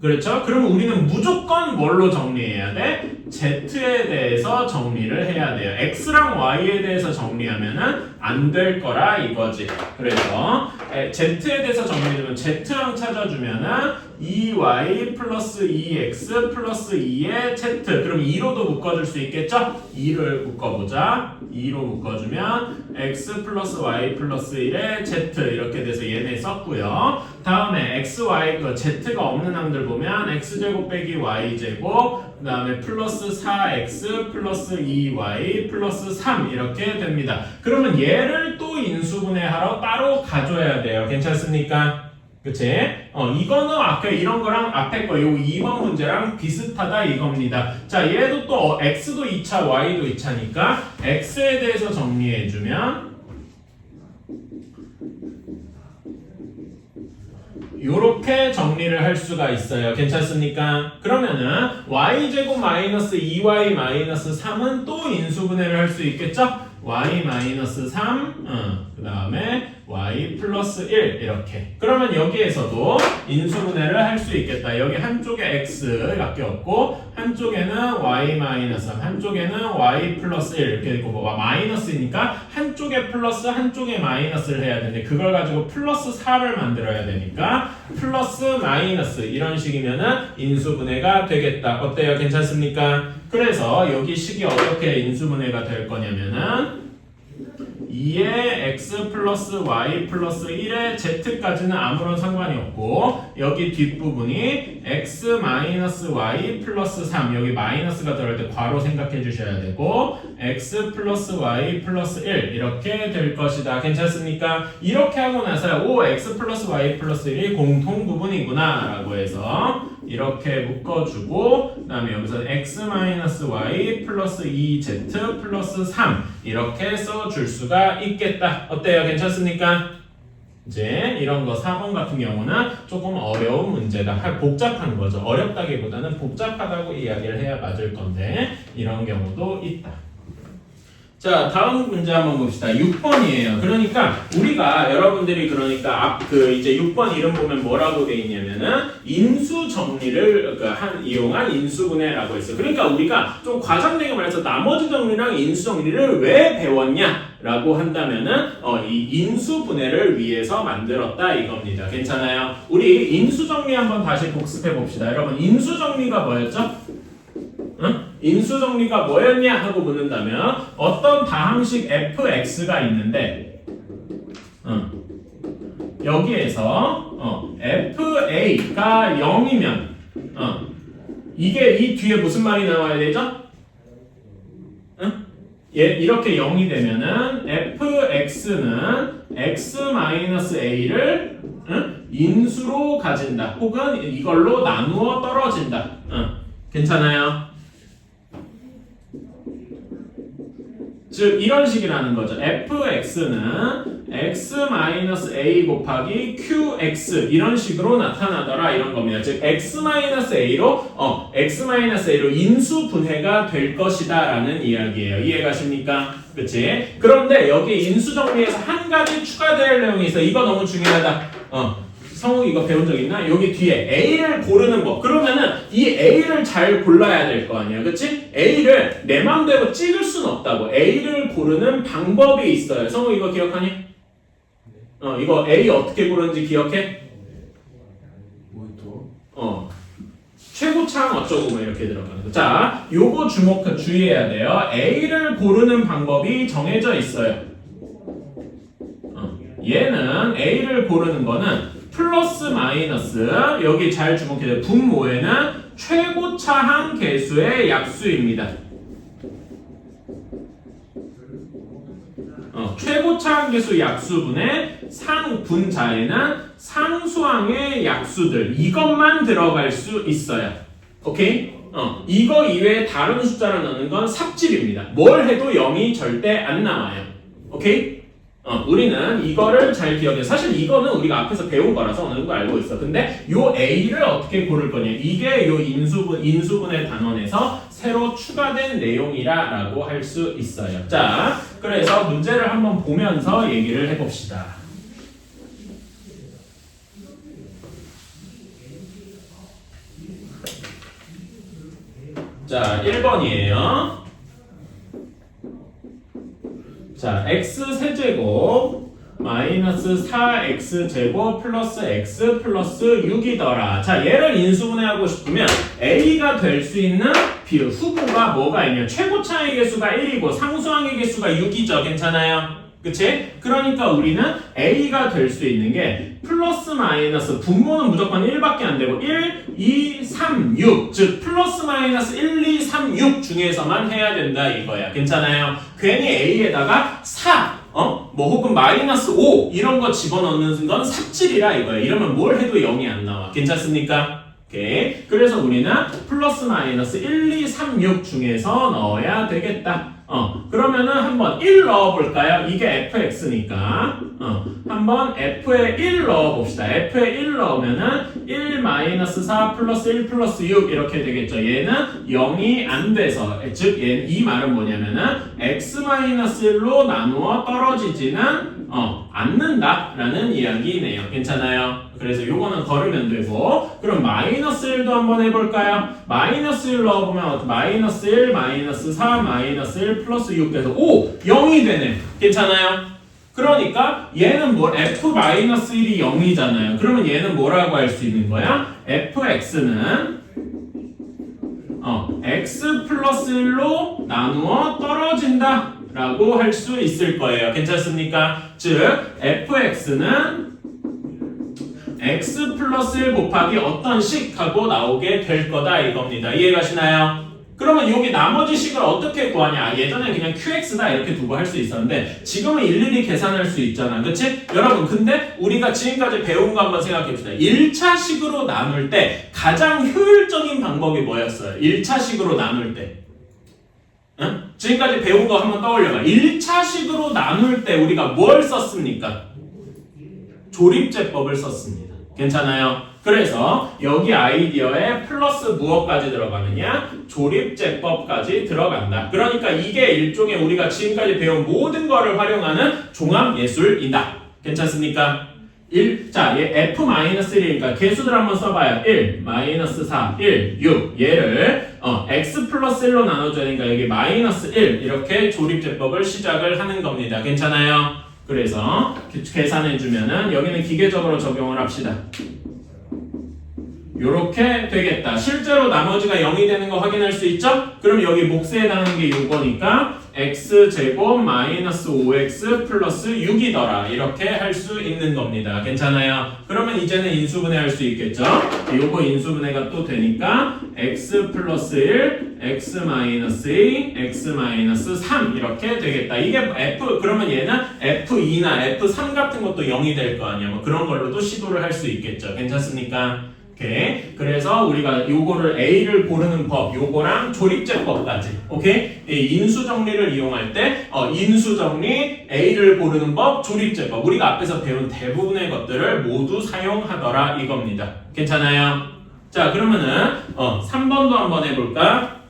그렇죠? 그러면 우리는 무조건 뭘로 정리해야 돼? z에 대해서 정리를 해야 돼요. x랑 y에 대해서 정리하면은 안 될 거라 이거지. 그래서 z에 대해서 정리해주면 z랑 찾아주면은 2y 플러스 2x 플러스 2의 z 그럼 2로도 묶어줄 수 있겠죠? 2를 묶어보자. 2로 묶어주면 x 플러스 y 플러스 1의 z 이렇게 돼서 얘네 썼고요. 다음에 x, y, z가 없는 항들 보면 x제곱 빼기 y제곱 그 다음에 플러스 4x 플러스 2y 플러스 3 이렇게 됩니다. 그러면 얘를 또 인수분해하러 따로 가져야 돼요. 괜찮습니까? 그치? 이거는 아까 이런 거랑 앞에 거, 요 2번 문제랑 비슷하다 이겁니다. 자, 얘도 또 x도 2차, y도 2차니까 x에 대해서 정리해주면 요렇게 정리를 할 수가 있어요. 괜찮습니까? 그러면은 y제곱 마이너스 2y 마이너스 3은 또 인수분해를 할 수 있겠죠? y 마이너스 3, 그 다음에 y 플러스 1 이렇게. 그러면 여기에서도 인수분해를 할 수 있겠다. 여기 한쪽에 x밖에 없고 한쪽에는 y 마이너스 3, 한쪽에는 y 플러스 1 이렇게 있고 뭐 마이너스니까 한쪽에 플러스 한쪽에 마이너스를 해야 되는데 그걸 가지고 플러스 4를 만들어야 되니까 플러스 마이너스 이런 식이면은 인수분해가 되겠다. 어때요? 괜찮습니까? 그래서 여기 식이 어떻게 인수분해가 될 거냐면은 2의 x 플러스 y 플러스 1의 z까지는 아무런 상관이 없고 여기 뒷부분이 x 마이너스 y 플러스 3 여기 마이너스가 들어갈 때 괄호 생각해 주셔야 되고 x 플러스 y 플러스 1 이렇게 될 것이다. 괜찮습니까? 이렇게 하고 나서 오 x 플러스 y 플러스 1이 공통 부분이구나 라고 해서 이렇게 묶어주고 그 다음에 여기서 x 마이너스 y 플러스 2z 플러스 3 이렇게 써줄 수가 있겠다. 어때요? 괜찮습니까? 이제 이런 거 4번 같은 경우는 조금 어려운 문제다. 복잡한 거죠. 어렵다기보다는 복잡하다고 이야기를 해야 맞을 건데 이런 경우도 있다. 자, 다음 문제 한번 봅시다. 6번이에요. 그러니까 우리가 여러분들이 그러니까 이제 6번 이름 보면 뭐라고 돼 있냐면은 인수 정리를 이용한 인수분해라고 했어. 그러니까 우리가 좀 과장되게 말해서 나머지 정리랑 인수 정리를 왜 배웠냐라고 한다면은 이 인수분해를 위해서 만들었다 이겁니다. 괜찮아요? 우리 인수 정리 한번 다시 복습해 봅시다. 여러분 인수 정리가 뭐였죠? 응? 인수정리가 뭐였냐 하고 묻는다면 어떤 다항식 fx가 있는데 여기에서 fa가 0이면 이게 이 뒤에 무슨 말이 나와야 되죠? 이렇게 0이 되면은 fx는 x-a를 인수로 가진다 혹은 이걸로 나누어 떨어진다. 괜찮아요? 즉 이런 식이라는 거죠. fx는 x-a 곱하기 qx 이런 식으로 나타나더라 이런 겁니다. 즉 x-a로 인수 분해가 될 것이다 라는 이야기예요. 이해가십니까? 그치? 그런데 여기 인수 정리에서 한 가지 추가될 내용이 있어. 이거 너무 중요하다. 성우 이거 배운 적 있나? 여기 뒤에 A를 고르는 법. 그러면은 이 A를 잘 골라야 될 거 아니야. 그치? A를 내 맘대로 찍을 순 없다고. A를 고르는 방법이 있어요. 성우 이거 기억하니? 이거 A 어떻게 고르는지 기억해? 최고차항 어쩌고 뭐 이렇게 들어가는 거. 자, 요거 주의해야 돼요. A를 고르는 방법이 정해져 있어요. 얘는 A를 고르는 거는 플러스 마이너스 여기 잘 주목해야 돼요. 분모에는 최고차항 계수의 약수입니다. 최고차항 계수 약수분의 상분자에는 상수항의 약수들 이것만 들어갈 수 있어요. 오케이? 이거 이외에 다른 숫자를 넣는 건 삽질입니다. 뭘 해도 0이 절대 안 나와요. 오케이? 우리는 이거를 잘 기억해. 사실 이거는 우리가 앞에서 배운 거라서 어느 정도 알고 있어. 근데 요 A를 어떻게 고를 거냐. 이게 요 인수분해 단원에서 새로 추가된 내용이라고 할 수 있어요. 자, 그래서 문제를 한번 보면서 얘기를 해봅시다. 자, 1번이에요. 자, x 세제곱 마이너스 4x제곱 플러스 x 플러스 6이더라. 자, 얘를 인수분해하고 싶으면 a가 될 수 있는 후보가 뭐가 있냐. 최고차의 개수가 1이고 상수항의 개수가 6이죠. 괜찮아요? 그치? 그러니까 우리는 a가 될 수 있는 게 플러스 마이너스 분모는 무조건 1밖에 안 되고 1, 2, 3, 6 즉 플러스 마이너스 1, 2, 3, 6 중에서만 해야 된다 이거야. 괜찮아요? 괜히 a에다가 4 혹은 마이너스 5 이런 거 집어넣는 건 삽질이라 이거야. 이러면 뭘 해도 0이 안 나와. 괜찮습니까? 오케이. 그래서 우리는 플러스 마이너스 1, 2, 3, 6 중에서 넣어야 되겠다. 그러면은 한번 1 넣어볼까요? 이게 fx니까 한번 f에 1 넣어봅시다. f에 1 넣으면은 1 마이너스 4 플러스 1 플러스 6 이렇게 되겠죠. 얘는 0이 안 돼서 즉 얘는 이 말은 뭐냐면은 x 마이너스 1로 나누어 떨어지지는 않는다 라는 이야기네요. 괜찮아요? 그래서 요거는 걸으면 되고 그럼 마이너스 1도 한번 해볼까요? 마이너스 1 넣어보면 마이너스 1, 마이너스 4, 마이너스 1 플러스 6 돼서 5! 0이 되네. 괜찮아요? 그러니까 얘는 f-1이 0이잖아요. 그러면 얘는 뭐라고 할 수 있는 거야? fx는 x 플러스 1로 나누어 떨어진다 라고 할 수 있을 거예요. 괜찮습니까? 즉 fx는 x 플러스 1 곱하기 어떤 식 하고 나오게 될 거다 이겁니다. 이해가시나요? 그러면 여기 나머지 식을 어떻게 구하냐? 예전에 그냥 qx다 이렇게 두고 할 수 있었는데 지금은 일일이 계산할 수 있잖아. 그치? 여러분 근데 우리가 지금까지 배운 거 한번 생각해 봅시다. 1차 식으로 나눌 때 가장 효율적인 방법이 뭐였어요? 1차 식으로 나눌 때 응? 지금까지 배운 거 한번 떠올려봐. 1차 식으로 나눌 때 우리가 뭘 썼습니까? 조립제법을 썼습니다. 괜찮아요? 그래서 여기 아이디어에 플러스 무엇까지 들어가느냐? 조립제법까지 들어간다. 그러니까 이게 일종의 우리가 지금까지 배운 모든 거를 활용하는 종합예술이다. 괜찮습니까? 1, 얘 F-1이니까 개수들 한번 써봐요. 1, -4, 1, 6 얘를 x 플러스 1로 나눠줘야 되니까 여기 -1 이렇게 조립제법을 시작을 하는 겁니다. 괜찮아요? 그래서 계산해주면은 여기는 기계적으로 적용을 합시다. 요렇게 되겠다. 실제로 나머지가 0이 되는 거 확인할 수 있죠? 그럼 여기 몫에 해당하는 게 요거니까 x제곱 -5x 플러스 6이더라. 이렇게 할 수 있는 겁니다. 괜찮아요? 그러면 이제는 인수분해 할 수 있겠죠? 요거 인수분해가 또 되니까 x 플러스 1, x 마이너스 2, x 마이너스 3 이렇게 되겠다. 이게 f, 그러면 얘는 f2나 f3 같은 것도 0이 될 거 아니야. 뭐 그런 걸로도 시도를 할 수 있겠죠. 괜찮습니까? 오케이. 그래서 우리가 요거를 A를 고르는 법, 요거랑 조립제법까지, 오케이? 인수정리를 이용할 때 인수정리, A를 고르는 법, 조립제법 우리가 앞에서 배운 대부분의 것들을 모두 사용하더라 이겁니다. 괜찮아요? 자, 그러면은 3번도 한번 해볼까?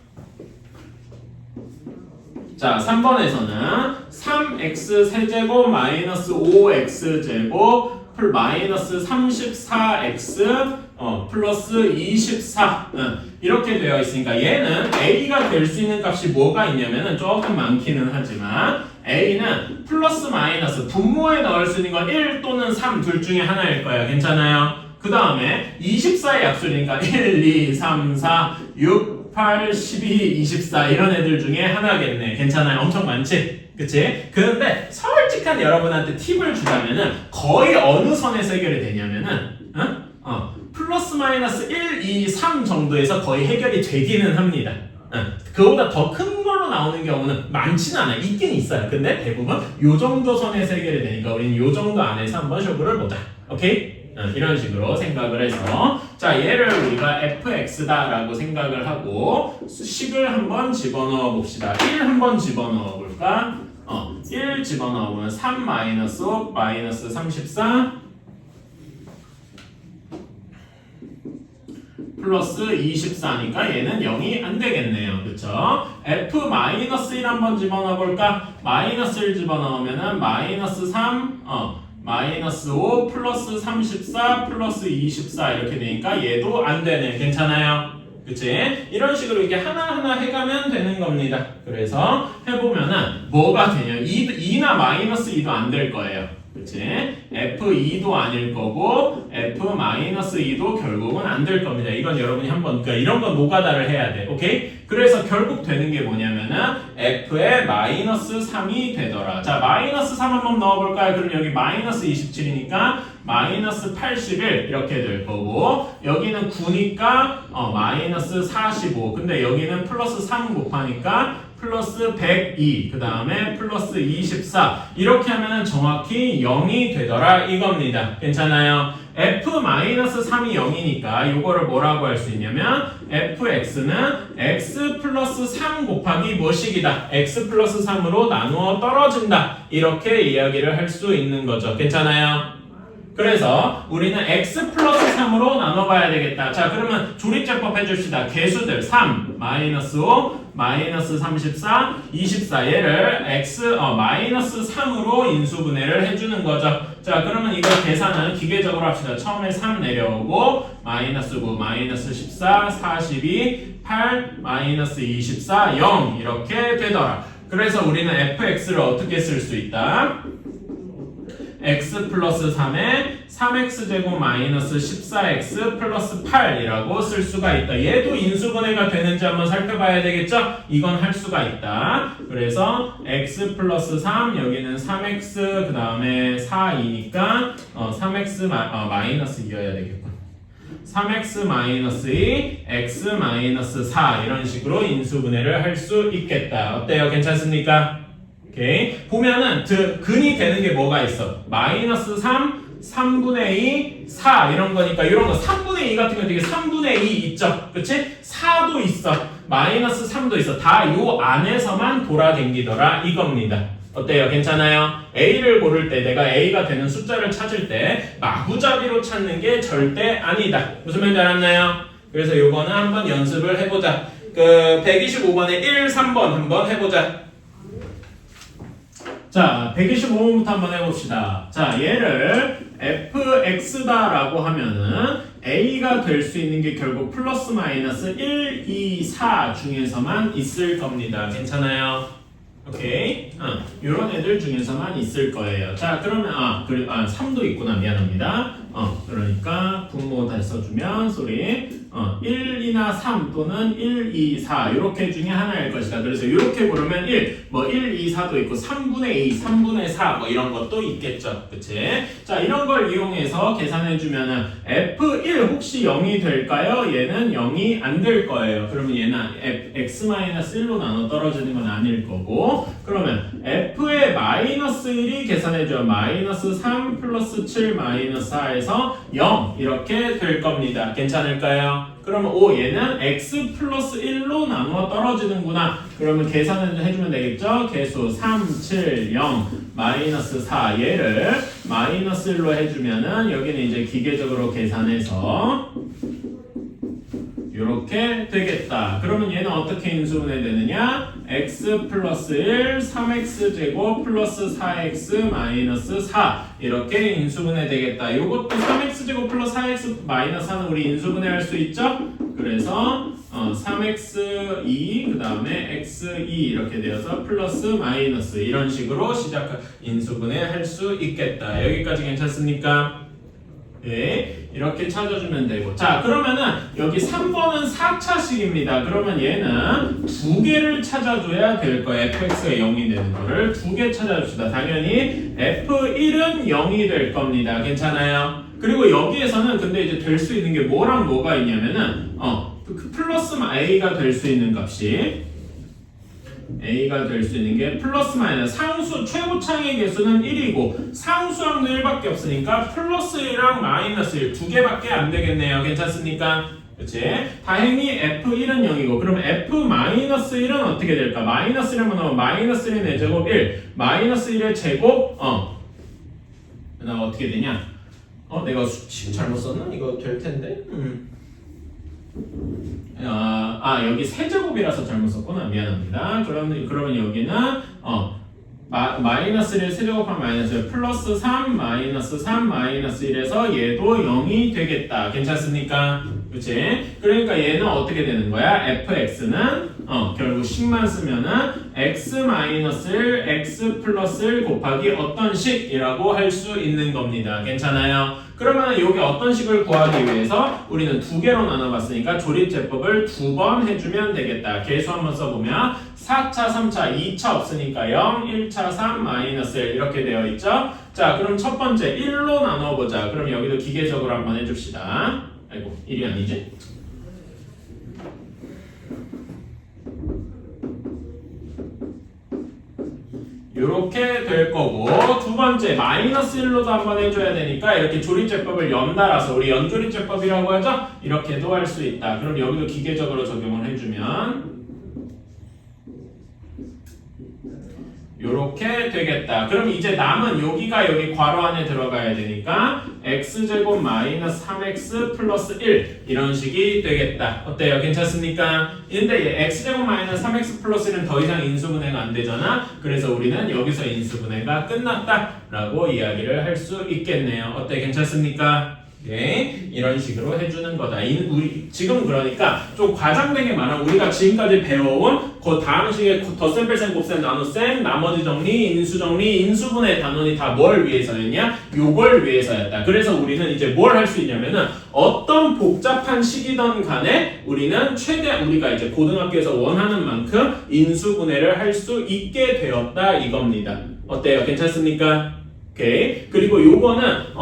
자, 3번에서는 3x 세제곱 마이너스 5x 제곱 마이너스 34x 플러스 24 이렇게 되어 있으니까 얘는 A가 될 수 있는 값이 뭐가 있냐면은 조금 많기는 하지만 A는 플러스 마이너스 분모에 넣을 수 있는 건 1 또는 3 둘 중에 하나일 거예요. 괜찮아요? 그 다음에 24의 약수니까 1, 2, 3, 4, 6, 8, 12, 24 이런 애들 중에 하나겠네. 괜찮아요? 엄청 많지? 그치? 그런데 솔직한 여러분한테 팁을 주자면은 거의 어느 선에서 해결이 되냐면은 플러스 마이너스 1, 2, 3 정도에서 거의 해결이 되기는 합니다. 그거보다 더 큰 걸로 나오는 경우는 많지는 않아요. 있긴 있어요. 근데 대부분 요 정도 선에서 해결이 되니까 우리는 요 정도 안에서 한번 쇼부를 보자. 오케이? 이런 식으로 생각을 해서 자 얘를 우리가 fx다 라고 생각을 하고 식을 한번 집어넣어 봅시다. 1 한번 집어넣어 볼까? 1 집어넣어 보면 3 마이너스 5 마이너스 34 플러스 24니까 얘는 0이 안 되겠네요. 그쵸? f-1 한번 집어넣어 볼까? 마이너스 1 집어넣으면은 마이너스 3 마이너스 5 플러스 34 플러스 24 이렇게 되니까 얘도 안 되네. 괜찮아요? 그치? 이런 식으로 이렇게 하나하나 해가면 되는 겁니다. 그래서 해보면은 뭐가 되냐? 2나 마이너스 2도 안 될 거예요. 그치? F2도 아닐 거고 F-2도 결국은 안 될 겁니다. 이건 여러분이 한번 그러니까 이런 건 노가다를 해야 돼. 오케이? 그래서 결국 되는 게 뭐냐면은 F의 마이너스 3이 되더라. 자, 마이너스 3 한번 넣어볼까요? 그럼 여기 마이너스 27이니까 마이너스 81 이렇게 될 거고 여기는 9니까 마이너스 45 근데 여기는 플러스 3 곱하니까 플러스 102 그 다음에 플러스 24 이렇게 하면은 정확히 0이 되더라 이겁니다. 괜찮아요? f-3이 0이니까 이거를 뭐라고 할 수 있냐면 fx는 x 플러스 3 곱하기 뭐식이다. x 플러스 3으로 나누어 떨어진다. 이렇게 이야기를 할 수 있는 거죠. 괜찮아요? 그래서 우리는 x 플러스 3으로 나눠봐야 되겠다. 자, 그러면 조립제법 해줍시다. 개수들 3, 마이너스 5, 마이너스 34, 24 얘를 x 마이너스 3으로 인수분해를 해주는 거죠. 자, 그러면 이거 계산은 기계적으로 합시다. 처음에 3 내려오고 마이너스 9, 마이너스 14, 42, 8, 마이너스 24, 0 이렇게 되더라. 그래서 우리는 fx를 어떻게 쓸 수 있다? x 플러스 3에 3x제곱 마이너스 14x 플러스 8이라고 쓸 수가 있다. 얘도 인수분해가 되는지 한번 살펴봐야 되겠죠? 이건 할 수가 있다. 그래서 x 플러스 3 여기는 3x 그 다음에 4이니까 3x 마이너스 2여야 되겠군. 3x 마이너스 2 x 마이너스 4 이런 식으로 인수분해를 할 수 있겠다. 어때요? 괜찮습니까? 오케이. 보면은 근이 되는 게 뭐가 있어? 마이너스 3, 3분의 2, 4 이런 거니까 이런 거 3분의 2 같은 거 되게 3분의 2 있죠? 그치? 4도 있어. 마이너스 3도 있어. 다 요 안에서만 돌아댕기더라 이겁니다. 어때요? 괜찮아요? A를 고를 때 내가 A가 되는 숫자를 찾을 때 마구잡이로 찾는 게 절대 아니다. 무슨 말인지 알았나요? 그래서 요거는 한번 연습을 해보자. 그 125번에 1, 3번 한번 해보자. 자, 125번부터 한번 해봅시다. 자, 얘를 fx다라고 하면은 a가 될 수 있는 게 결국 플러스 마이너스 1, 2, 4 중에서만 있을 겁니다. 괜찮아요? 오케이. 요런 애들 중에서만 있을 거예요. 자, 그러면, 3도 있구나. 미안합니다. 그러니까, 분모 다시 써주면, 소리. 1, 2나 3 또는 1, 2, 4. 요렇게 중에 하나일 것이다. 그래서 요렇게 고르면 1, 1, 2, 4도 있고, 3분의 2, 3분의 4, 이런 것도 있겠죠. 그치? 자, 이런 걸 이용해서 계산해주면은, F1 혹시 0이 될까요? 얘는 0이 안 될 거예요. 그러면 얘는 x-1로 나눠 떨어지는 건 아닐 거고, 그러면 f의 마이너스 1이 계산해줘요. 마이너스 3 플러스 7 마이너스 4에서 0 이렇게 될 겁니다. 괜찮을까요? 그러면 얘는 x 플러스 1로 나누어 떨어지는구나. 그러면 계산을 해주면 되겠죠? 개수 3, 7, 0, 마이너스 4 얘를 마이너스 1로 해주면은 여기는 이제 기계적으로 계산해서 이렇게 되겠다. 그러면 얘는 어떻게 인수분해 되느냐? x 플러스 1, 3x 제곱 플러스 4x 마이너스 4 이렇게 인수분해 되겠다. 요것도 3x 제곱 플러스 4x 마이너스 4는 우리 인수분해 할 수 있죠? 그래서 3x2 그 다음에 x2 이렇게 되어서 플러스 마이너스 이런 식으로 인수분해 할 수 있겠다. 여기까지 괜찮습니까? 네, 이렇게 찾아주면 되고. 자, 그러면은 여기 3번은 4차식입니다. 그러면 얘는 두 개를 찾아줘야 될 거예요. fx가 0이 되는 거를 두 개 찾아줍시다. 당연히 f1은 0이 될 겁니다. 괜찮아요? 그리고 여기에서는 근데 이제 될 수 있는 게 뭐랑 뭐가 있냐면은 플러스 a가 될 수 있는 값이 a가 될 수 있는 게 플러스 마이너스 상수 최고창의 개수는 1이고 상수항도 1밖에 없으니까 플러스 1이랑 마이너스 1 두 개밖에 안 되겠네요. 괜찮습니까? 그치? 다행히 f1은 0이고 그럼 f-1은 어떻게 될까? 마이너스 1을 넣으면 마이너스 1의 4제곱 1 마이너스 1의 제곱 나 어떻게 되냐? 내가 수치 잘못 썼나? 이거 될 텐데? 여기 세제곱이라서 잘못 썼구나. 미안합니다. 그러면 여기는 마이너스 1을 세제곱하면 마이너스 1 플러스 3 마이너스 3 마이너스 1에서 얘도 0이 되겠다. 괜찮습니까? 그치? 그러니까 얘는 어떻게 되는 거야? fx는 결국 10만 쓰면은 x 마이너스 1 x 플러스 1 곱하기 어떤 식이라고 할 수 있는 겁니다. 괜찮아요? 그러면 여기 어떤 식을 구하기 위해서 우리는 두 개로 나눠봤으니까 조립제법을 두 번 해주면 되겠다. 계수 한번 써보면 4차, 3차, 2차 없으니까 0, 1차, 3, 마이너스 1 이렇게 되어 있죠? 자, 그럼 첫 번째 1로 나눠보자. 그럼 여기도 기계적으로 한번 해줍시다. 아이고, 1이 아니지? 이렇게 될 거고 두 번째 마이너스 1로도 한번 해줘야 되니까 이렇게 조립제법을 연달아서 우리 연조립제법이라고 하죠? 이렇게도 할 수 있다. 그럼 여기도 기계적으로 적용을 해주면 요렇게 되겠다. 그럼 이제 남은 여기가 여기 괄호 안에 들어가야 되니까 x제곱 마이너스 3x 플러스 1 이런 식이 되겠다. 어때요? 괜찮습니까? 근데 얘 x제곱 마이너스 3x 플러스 1은 더 이상 인수분해가 안 되잖아. 그래서 우리는 여기서 인수분해가 끝났다 라고 이야기를 할 수 있겠네요. 어때? 괜찮습니까? 네, 이런 식으로 해주는 거다. 우리 지금 그러니까 좀 과장되게 말하면 우리가 지금까지 배워온 그 다음 식의 덧셈, 뺄셈, 곱셈, 나눗셈, 나머지 정리, 인수 정리, 인수분해 단원이 다 뭘 위해서였냐? 요걸 위해서였다. 그래서 우리는 이제 뭘 할 수 있냐면은 어떤 복잡한 식이든 간에 우리는 최대 우리가 이제 고등학교에서 원하는 만큼 인수분해를 할 수 있게 되었다 이겁니다. 어때요? 괜찮습니까? 오케이. 그리고 요거는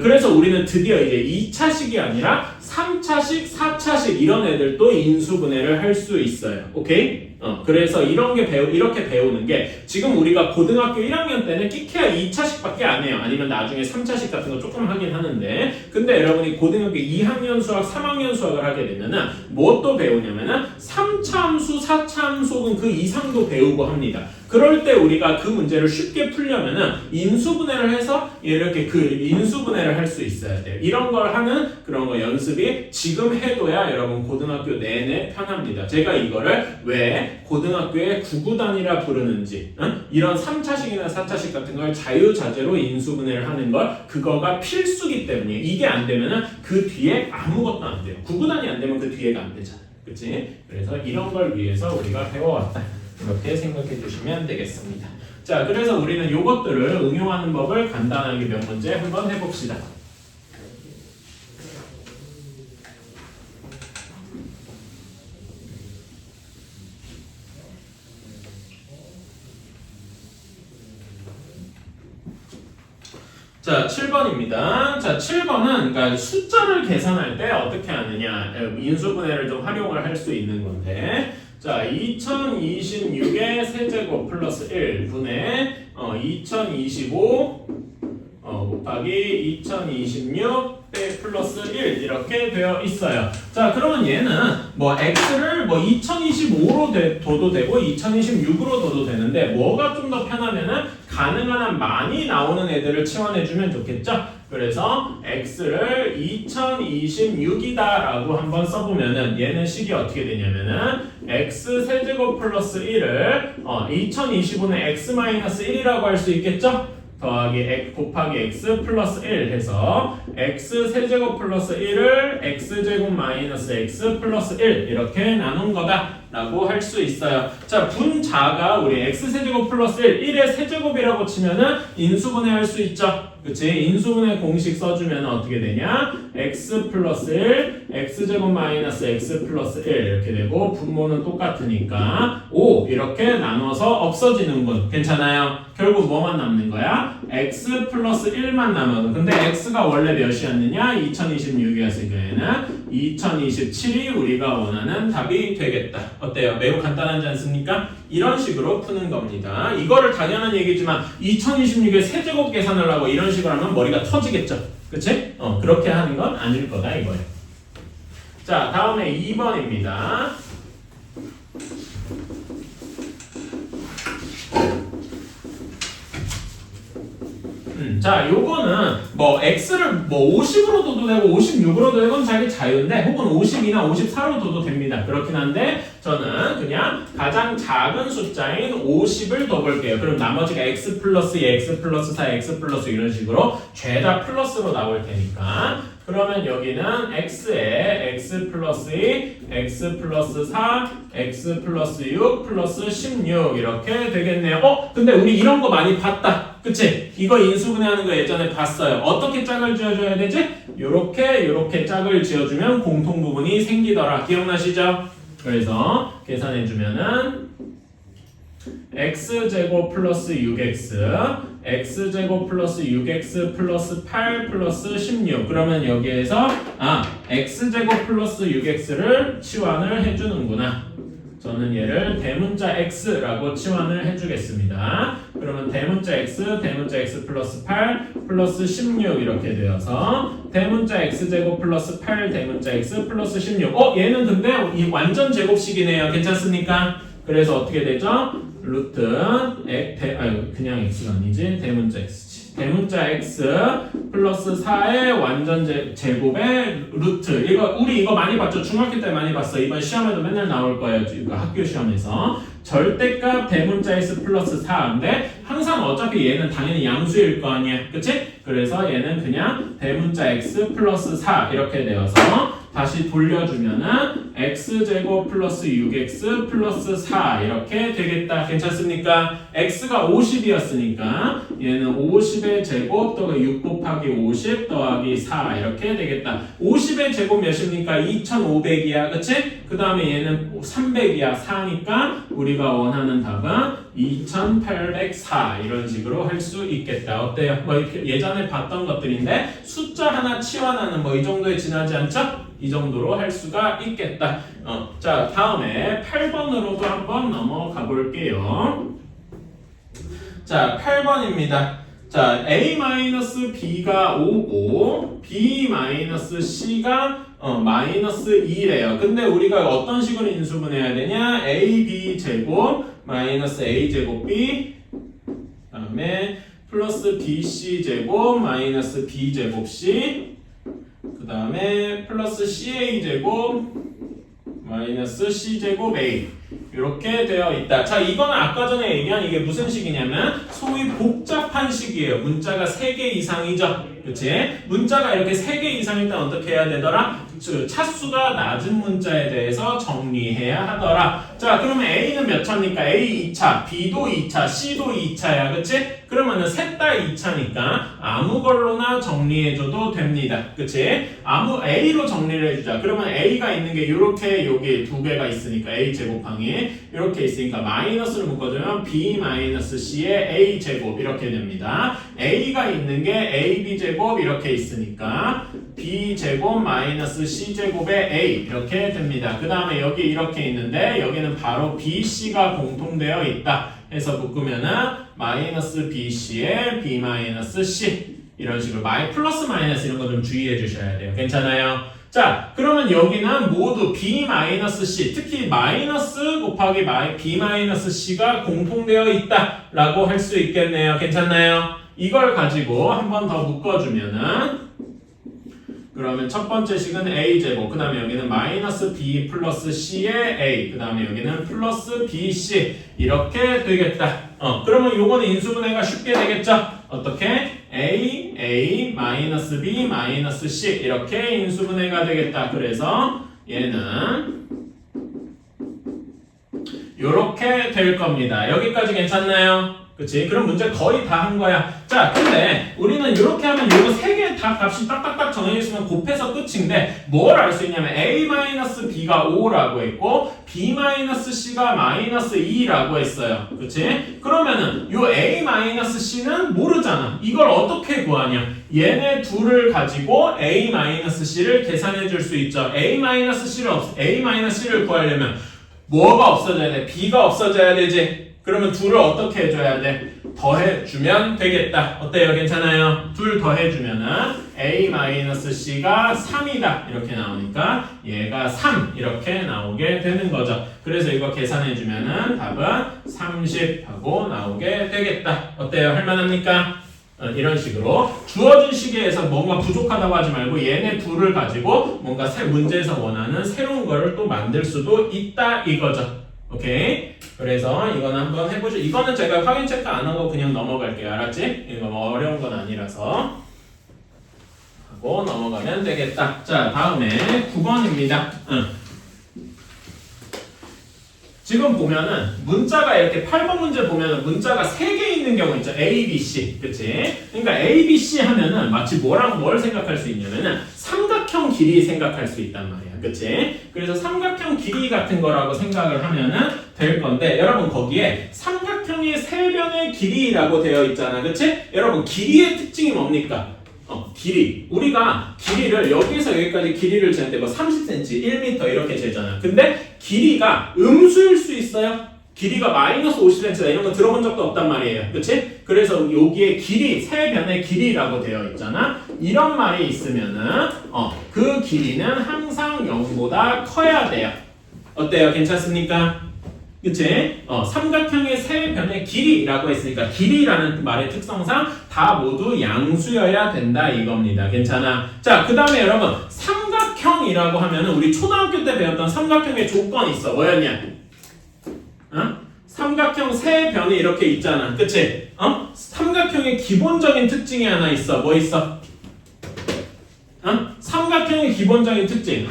그래서 우리는 드디어 이제 2차식이 아니라 3차식, 4차식 이런 애들도 인수분해를 할 수 있어요. 오케이? 그래서 이렇게 배우는 게 지금 우리가 고등학교 1학년 때는 끼케야 2차식밖에 안 해요. 아니면 나중에 3차식 같은 거 조금 하긴 하는데 근데 여러분이 고등학교 2학년 수학, 3학년 수학을 하게 되면은 뭐 또 배우냐면은 3차 함수, 4차 함수는 그 이상도 배우고 합니다. 그럴 때 우리가 그 문제를 쉽게 풀려면은 인수분해를 해서 이렇게 그 인수분해를 할 수 있어야 돼요. 이런 걸 하는 그런 거 연습이 지금 해둬야 여러분 고등학교 내내 편합니다. 제가 이거를 왜 고등학교에 구구단이라 부르는지, 이런 3차식이나 4차식 같은 걸 자유자재로 인수분해를 하는 걸 그거가 필수기 때문에 이게 안 되면은 그 뒤에 아무것도 안 돼요. 구구단이 안 되면 그 뒤에가 안 되잖아요. 그치? 그래서 이런 걸 위해서 우리가 배워왔다. 이렇게 생각해 주시면 되겠습니다. 자, 그래서 우리는 요것들을 응용하는 법을 간단하게 몇 문제 한번 해봅시다. 자, 7번입니다. 자, 7번은 그러니까 숫자를 계산할 때 어떻게 하느냐, 인수분해를 좀 활용을 할 수 있는 건데, 자, 2026의 세제곱 플러스 1 분의 2025 곱하기 2026 플러스 1 이렇게 되어 있어요. 자, 그러면 얘는 뭐 x를 뭐 2025로 둬도 되고 2026으로 둬도 되는데 뭐가 좀 더 편하면은 가능한 한 많이 나오는 애들을 치환해주면 좋겠죠? 그래서 x를 2026이다 라고 한번 써보면은 얘는 식이 어떻게 되냐면은 x 세제곱 플러스 1을 2025는 x 마이너스 1이라고 할 수 있겠죠? 더하기 x 곱하기 x 플러스 1 해서 x 세제곱 플러스 1을 x제곱 마이너스 x 플러스 1 이렇게 나눈 거다 라고 할 수 있어요. 자, 분자가 우리 x 세제곱 플러스 1, 1의 세제곱이라고 치면은 인수분해 할 수 있죠. 그치? 인수분해 공식 써주면 어떻게 되냐? x 플러스 1, x제곱 마이너스 x 플러스 1 이렇게 되고 분모는 똑같으니까 5 이렇게 나눠서 없어지는군. 괜찮아요? 결국 뭐만 남는 거야? x 플러스 1만 남아도. 근데 x가 원래 몇이었느냐? 2026이었으니까 얘는 2027이 우리가 원하는 답이 되겠다. 어때요? 매우 간단하지 않습니까? 이런 식으로 푸는 겁니다. 이거를 당연한 얘기지만 2026에 세제곱 계산을 하고 이런 식으로 하면 머리가 터지겠죠? 그치? 그렇게 하는 건 아닐 거다 이거예요. 자, 다음에 2번입니다. 자, 요거는 뭐 x를 뭐 50으로 둬도 되고 56으로 둬도 되건 자기 자유인데 혹은 50이나 54로 둬도 됩니다. 그렇긴 한데 저는 그냥 가장 작은 숫자인 50을 둬볼게요. 그럼 나머지가 x 플러스 2, x 플러스 4, x 플러스 이런 식으로 죄다 플러스로 나올 테니까 그러면 여기는 x에 x 플러스 2, x 플러스 4, x 플러스 6 플러스 16 이렇게 되겠네요. 근데 우리 이런 거 많이 봤다. 그치? 이거 인수분해하는 거 예전에 봤어요. 어떻게 짝을 지어줘야 되지? 요렇게 짝을 지어주면 공통부분이 생기더라. 기억나시죠? 그래서 계산해주면은 x제곱 플러스 6x x제곱 플러스 6x 플러스 8 플러스 16 그러면 여기에서 x제곱 플러스 6x를 치환을 해주는구나. 저는 얘를 대문자 x라고 치환을 해주겠습니다. 그러면 대문자 x 플러스 8 플러스 16 이렇게 되어서 대문자 x제곱 플러스 8 대문자 x 플러스 16 얘는 근데 이 완전 제곱식이네요. 괜찮습니까? 그래서 어떻게 되죠? 루트 그냥 x가 아니지 대문자 x지. 대문자 x 플러스 4의 완전 제곱의 루트. 우리 이거 많이 봤죠? 중학교 때 많이 봤어. 이번 시험에도 맨날 나올 거예요. 학교 시험에서. 절대값 대문자 x 플러스 4인데 항상 어차피 얘는 당연히 양수일 거 아니야. 그치? 그래서 얘는 그냥 대문자 x 플러스 4 이렇게 되어서 다시 돌려주면은 x제곱 플러스 6x 플러스 4 이렇게 되겠다. 괜찮습니까? x가 50이었으니까 얘는 50의 제곱 더하기 6 곱하기 50 더하기 4 이렇게 되겠다. 50의 제곱 몇입니까? 2500이야. 그치? 그 다음에 얘는 300이야. 4니까 우리가 원하는 답은 2804 이런 식으로 할 수 있겠다. 어때요? 뭐 예전에 봤던 것들인데 숫자 하나 치환하는 뭐 이 정도에 지나지 않죠? 이 정도로 할 수가 있겠다. 자, 다음에 8번으로도 한번 넘어가 볼게요. 자, 8번입니다. 자, a-b가 5고 b-c가 마이너스 2래요. 근데 우리가 어떤 식으로 인수분해해야 되냐? a, b 제곱 마이너스 a제곱 b 그다음에 플러스 bc제곱 마이너스 b제곱 c 그다음에 플러스 ca제곱 마이너스 c제곱 a 이렇게 되어 있다. 자, 이거는 아까 전에 얘기한 이게 무슨 식이냐면 소위 복잡한 식이에요. 문자가 3개 이상이죠. 그치? 문자가 이렇게 3개 이상일 때 어떻게 해야 되더라? 차수가 낮은 문자에 대해서 정리해야 하더라. 자, 그러면 A는 몇 차입니까? A 2차, B도 2차, C도 2차야. 그치? 그러면은 셋 다 2차니까 아무 걸로나 정리해줘도 됩니다. 그치? A로 정리를 해주자. 그러면 A가 있는 게 이렇게 여기 두 개가 있으니까 A 제곱항이 이렇게 있으니까 마이너스를 묶어주면 B 마이너스 C의 A 제곱 이렇게 됩니다. A가 있는 게 AB 제곱 이렇게 있으니까 B 제곱 마이너스 C 제곱의 A 이렇게 됩니다. 그 다음에 여기 이렇게 있는데 여기는 바로 BC가 공통되어 있다. 해서 묶으면은 마이너스 BC의 B 마이너스 C 이런 식으로 플러스 마이너스 이런 거 좀 주의해 주셔야 돼요. 괜찮아요? 자, 그러면 여기는 모두 B 마이너스 C 특히 마이너스 곱하기 B 마이너스 C가 공통되어 있다라고 할 수 있겠네요. 괜찮나요? 이걸 가지고 한 번 더 묶어주면은 그러면 첫 번째 식은 a제곱 그 다음에 여기는 마이너스 b 플러스 c의 a 그 다음에 여기는 플러스 bc 이렇게 되겠다. 그러면 요거는 인수분해가 쉽게 되겠죠? 어떻게? a 마이너스 b 마이너스 c 이렇게 인수분해가 되겠다. 그래서 얘는 요렇게 될 겁니다. 여기까지 괜찮나요? 그치? 그럼 문제 거의 다 한 거야. 자, 근데 우리는 이렇게 하면 요거 세 개 다 값이 딱딱딱 정해있으면 곱해서 끝인데 뭘 알 수 있냐면 a-b가 5라고 했고 b-c가 마이너스 2라고 했어요. 그치? 그러면은 요 a-c는 모르잖아. 이걸 어떻게 구하냐? 얘네 둘을 가지고 a-c를 계산해 줄 수 있죠. a-c를 구하려면 뭐가 없어져야 돼? b가 없어져야 되지. 그러면 둘을 어떻게 해줘야 돼? 더해주면 되겠다. 어때요? 괜찮아요? 둘 더해주면은 a-c가 3이다. 이렇게 나오니까 얘가 3 이렇게 나오게 되는 거죠. 그래서 이거 계산해주면은 답은 30 하고 나오게 되겠다. 어때요? 할만합니까? 이런 식으로 주어진 시계에서 뭔가 부족하다고 하지 말고 얘네 둘을 가지고 뭔가 문제에서 원하는 새로운 거를 또 만들 수도 있다 이거죠. 오케이? 그래서 이거는 한번 해보죠. 이거는 제가 확인 체크 안 하고 그냥 넘어갈게요. 알았지? 이거 뭐 어려운 건 아니라서 하고 넘어가면 되겠다. 자, 다음에 9번입니다. 지금 보면은 문자가 이렇게 8번 문제 보면은 문자가 3개 있는 경우 있죠. A, B, C. 그치? 그러니까 A, B, C 하면은 마치 뭘 생각할 수 있냐면은 삼각형 길이 생각할 수 있단 말이야. 그치? 그래서 삼각형 길이 같은 거라고 생각을 하면은 될 건데 여러분 거기에 삼각형의 세 변의 길이라고 되어 있잖아. 그치? 여러분 길이의 특징이 뭡니까? 길이. 우리가 길이를 여기서 여기까지 길이를 재는데 뭐 30cm, 1m 이렇게 재잖아. 근데 길이가 음수일 수 있어요? 길이가 마이너스 50cm다 이런 거 들어본 적도 없단 말이에요. 그치? 그래서 여기에 길이, 세 변의 길이라고 되어 있잖아. 이런 말이 있으면은 그 길이는 항상 0보다 커야 돼요. 어때요? 괜찮습니까? 그치? 삼각형의 세 변의 길이라고 했으니까 길이라는 말의 특성상 다 모두 양수여야 된다 이겁니다. 괜찮아? 자, 그 다음에 여러분 삼각형이라고 하면은 우리 초등학교 때 배웠던 삼각형의 조건이 있어. 뭐였냐? 삼각형 세 변이 이렇게 있잖아. 그치? 삼각형의 기본적인 특징이 하나 있어. 뭐 있어? 삼각형의 기본적인 특징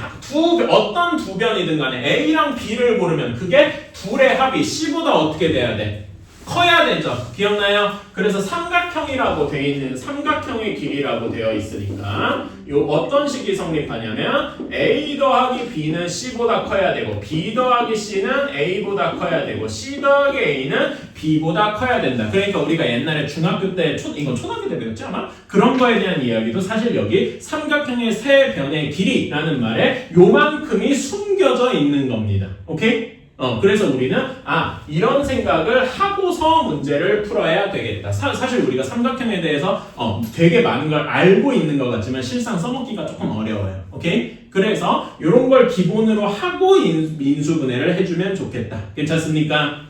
어떤 두 변이든 간에 A랑 B를 고르면 그게 둘의 합이 C보다 어떻게 돼야 돼? 커야 되죠. 기억나요? 그래서 삼각형이라고 되어 있는 삼각형의 길이라고 되어 있으니까 요 어떤 식이 성립하냐면 A 더하기 B는 C보다 커야 되고 B 더하기 C는 A보다 커야 되고 C 더하기 A는 B보다 커야 된다. 그러니까 우리가 옛날에 중학교 때 이건 초등학교 때 배웠지 아마? 그런 거에 대한 이야기도 사실 여기 삼각형의 세 변의 길이라는 말에 요만큼이 숨겨져 있는 겁니다. 오케이? 그래서 우리는 이런 생각을 하고서 문제를 풀어야 되겠다. 사실 우리가 삼각형에 대해서 되게 많은 걸 알고 있는 것 같지만 실상 써먹기가 조금 어려워요. 오케이? 그래서 이런 걸 기본으로 하고 인수분해를 해주면 좋겠다. 괜찮습니까?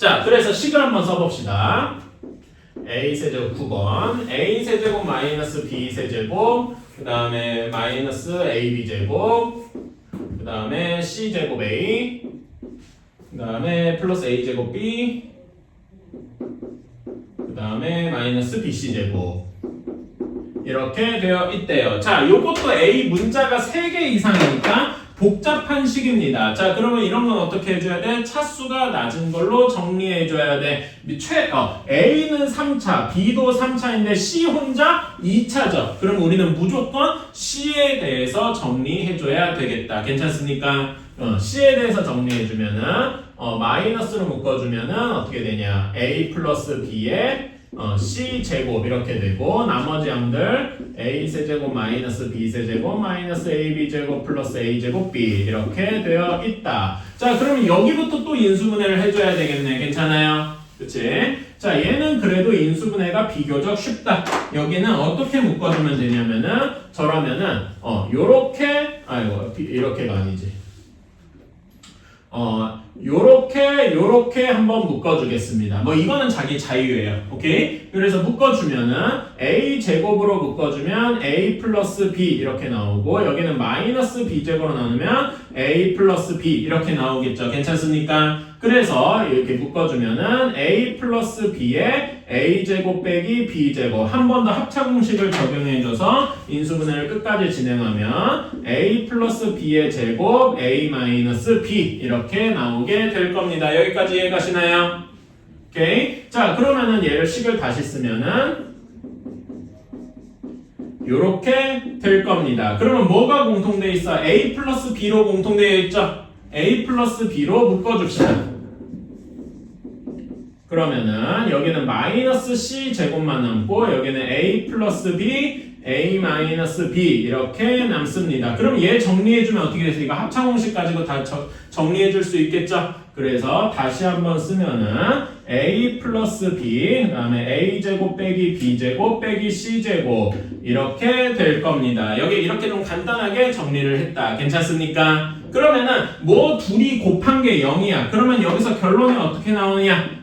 자, 그래서 식을 한번 써봅시다. a 세제곱 9번 a 세제곱 마이너스 b 세제곱 그 다음에 마이너스 ab 제곱 그 다음에 c 제곱 a 그 다음에 플러스 a 제곱 b 그 다음에 마이너스 bc 제곱 이렇게 되어 있대요. 자, 요것도 a 문자가 3개 이상이니까 복잡한 식입니다. 자, 그러면 이런 건 어떻게 해줘야 돼? 차수가 낮은 걸로 정리해줘야 돼. A는 3차, B도 3차인데 C 혼자 2차죠. 그럼 우리는 무조건 C에 대해서 정리해줘야 되겠다. 괜찮습니까? C에 대해서 정리해주면은 마이너스로 묶어주면은 어떻게 되냐? A 플러스 B에 C 제곱 이렇게 되고 나머지 양들 A 세제곱 마이너스 B 세제곱 마이너스 AB 제곱 플러스 A 제곱 B 이렇게 되어 있다. 자, 그러면 여기부터 또 인수분해를 해줘야 되겠네. 괜찮아요? 그치? 자, 얘는 그래도 인수분해가 비교적 쉽다. 여기는 어떻게 묶어주면 되냐면은 저라면은 요렇게 이렇게가 아니지. 요렇게 한번 묶어주겠습니다. 뭐 이거는 자기 자유예요. 오케이? 그래서 묶어주면은 a 제곱으로 묶어주면 a 플러스 b 이렇게 나오고 여기는 마이너스 b 제곱으로 나누면 a 플러스 b 이렇게 나오겠죠. 괜찮습니까? 그래서 이렇게 묶어주면은 a 플러스 b에 a 제곱 빼기 b 제곱 한 번 더 합차 공식을 적용해줘서 인수분해를 끝까지 진행하면 a 플러스 b의 제곱 a 마이너스 b 이렇게 나오게 될 겁니다. 여기까지 이해가시나요? 오케이. 자, 그러면은 얘를 식을 다시 쓰면은 요렇게 될 겁니다. 그러면 뭐가 공통되어 있어? a 플러스 b로 공통되어 있죠? a 플러스 b로 묶어줍시다. 그러면은 여기는 마이너스 c 제곱만 남고 여기는 a 플러스 b, a 마이너스 b 이렇게 남습니다. 그럼 얘 정리해주면 어떻게 되죠? 이거 합차 공식 가지고 다 정리해줄 수 있겠죠? 그래서 다시 한번 쓰면은 a 플러스 b 그 다음에 a 제곱 빼기 b 제곱 빼기 c 제곱 이렇게 될 겁니다. 여기 이렇게 좀 간단하게 정리를 했다. 괜찮습니까? 그러면은 뭐 둘이 곱한 게 0이야. 그러면 여기서 결론이 어떻게 나오냐?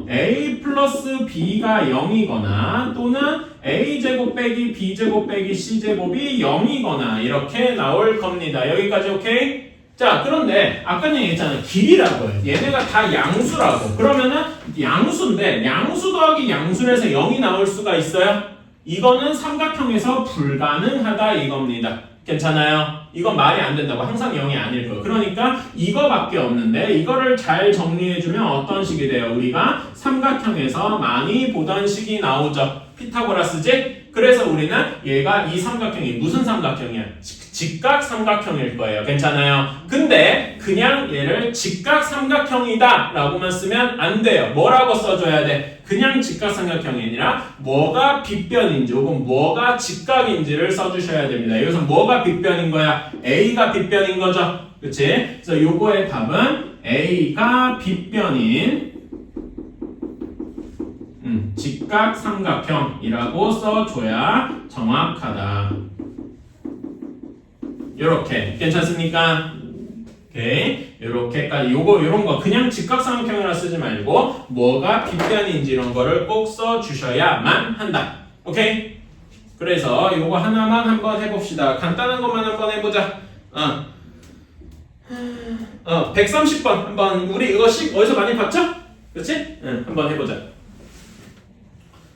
a 플러스 b가 0이거나 또는 a 제곱 빼기 b 제곱 빼기 c 제곱이 0이거나 이렇게 나올 겁니다. 여기까지 오케이? 자, 그런데 아까 얘기했잖아요. 길이라고요. 얘네가 다 양수라고. 그러면은 양수인데 양수 더하기 양수에서 0이 나올 수가 있어요? 이거는 삼각형에서 불가능하다 이겁니다. 괜찮아요? 이건 말이 안 된다고. 항상 0이 아닐 거예요. 그러니까 이거밖에 없는데 이거를 잘 정리해주면 어떤 식이 돼요? 우리가 삼각형에서 많이 보던 식이 나오죠. 피타고라스지? 그래서 우리는 얘가 이 삼각형이 무슨 삼각형이야? 직각 삼각형일 거예요. 괜찮아요? 근데 그냥 얘를 직각 삼각형이다 라고만 쓰면 안 돼요. 뭐라고 써줘야 돼? 그냥 직각 삼각형이 아니라 뭐가 빗변인지 혹은 뭐가 직각인지를 써주셔야 됩니다. 여기서 뭐가 빗변인 거야? A가 빗변인 거죠. 그치? 그래서 요거의 답은 A가 빗변인 직각 삼각형이라고 써줘야 정확하다. 요렇게 괜찮습니까? 오케이. 요렇게까지 요런 거 그냥 직각삼각형이라 쓰지 말고 뭐가 빗변인지 이런 거를 꼭 써주셔야만 한다. 오케이? 그래서 요거 하나만 한번 해봅시다. 간단한 것만 한번 해보자. 130번 한번 우리 이거 어디서 많이 봤죠? 그렇지? 한번 해보자.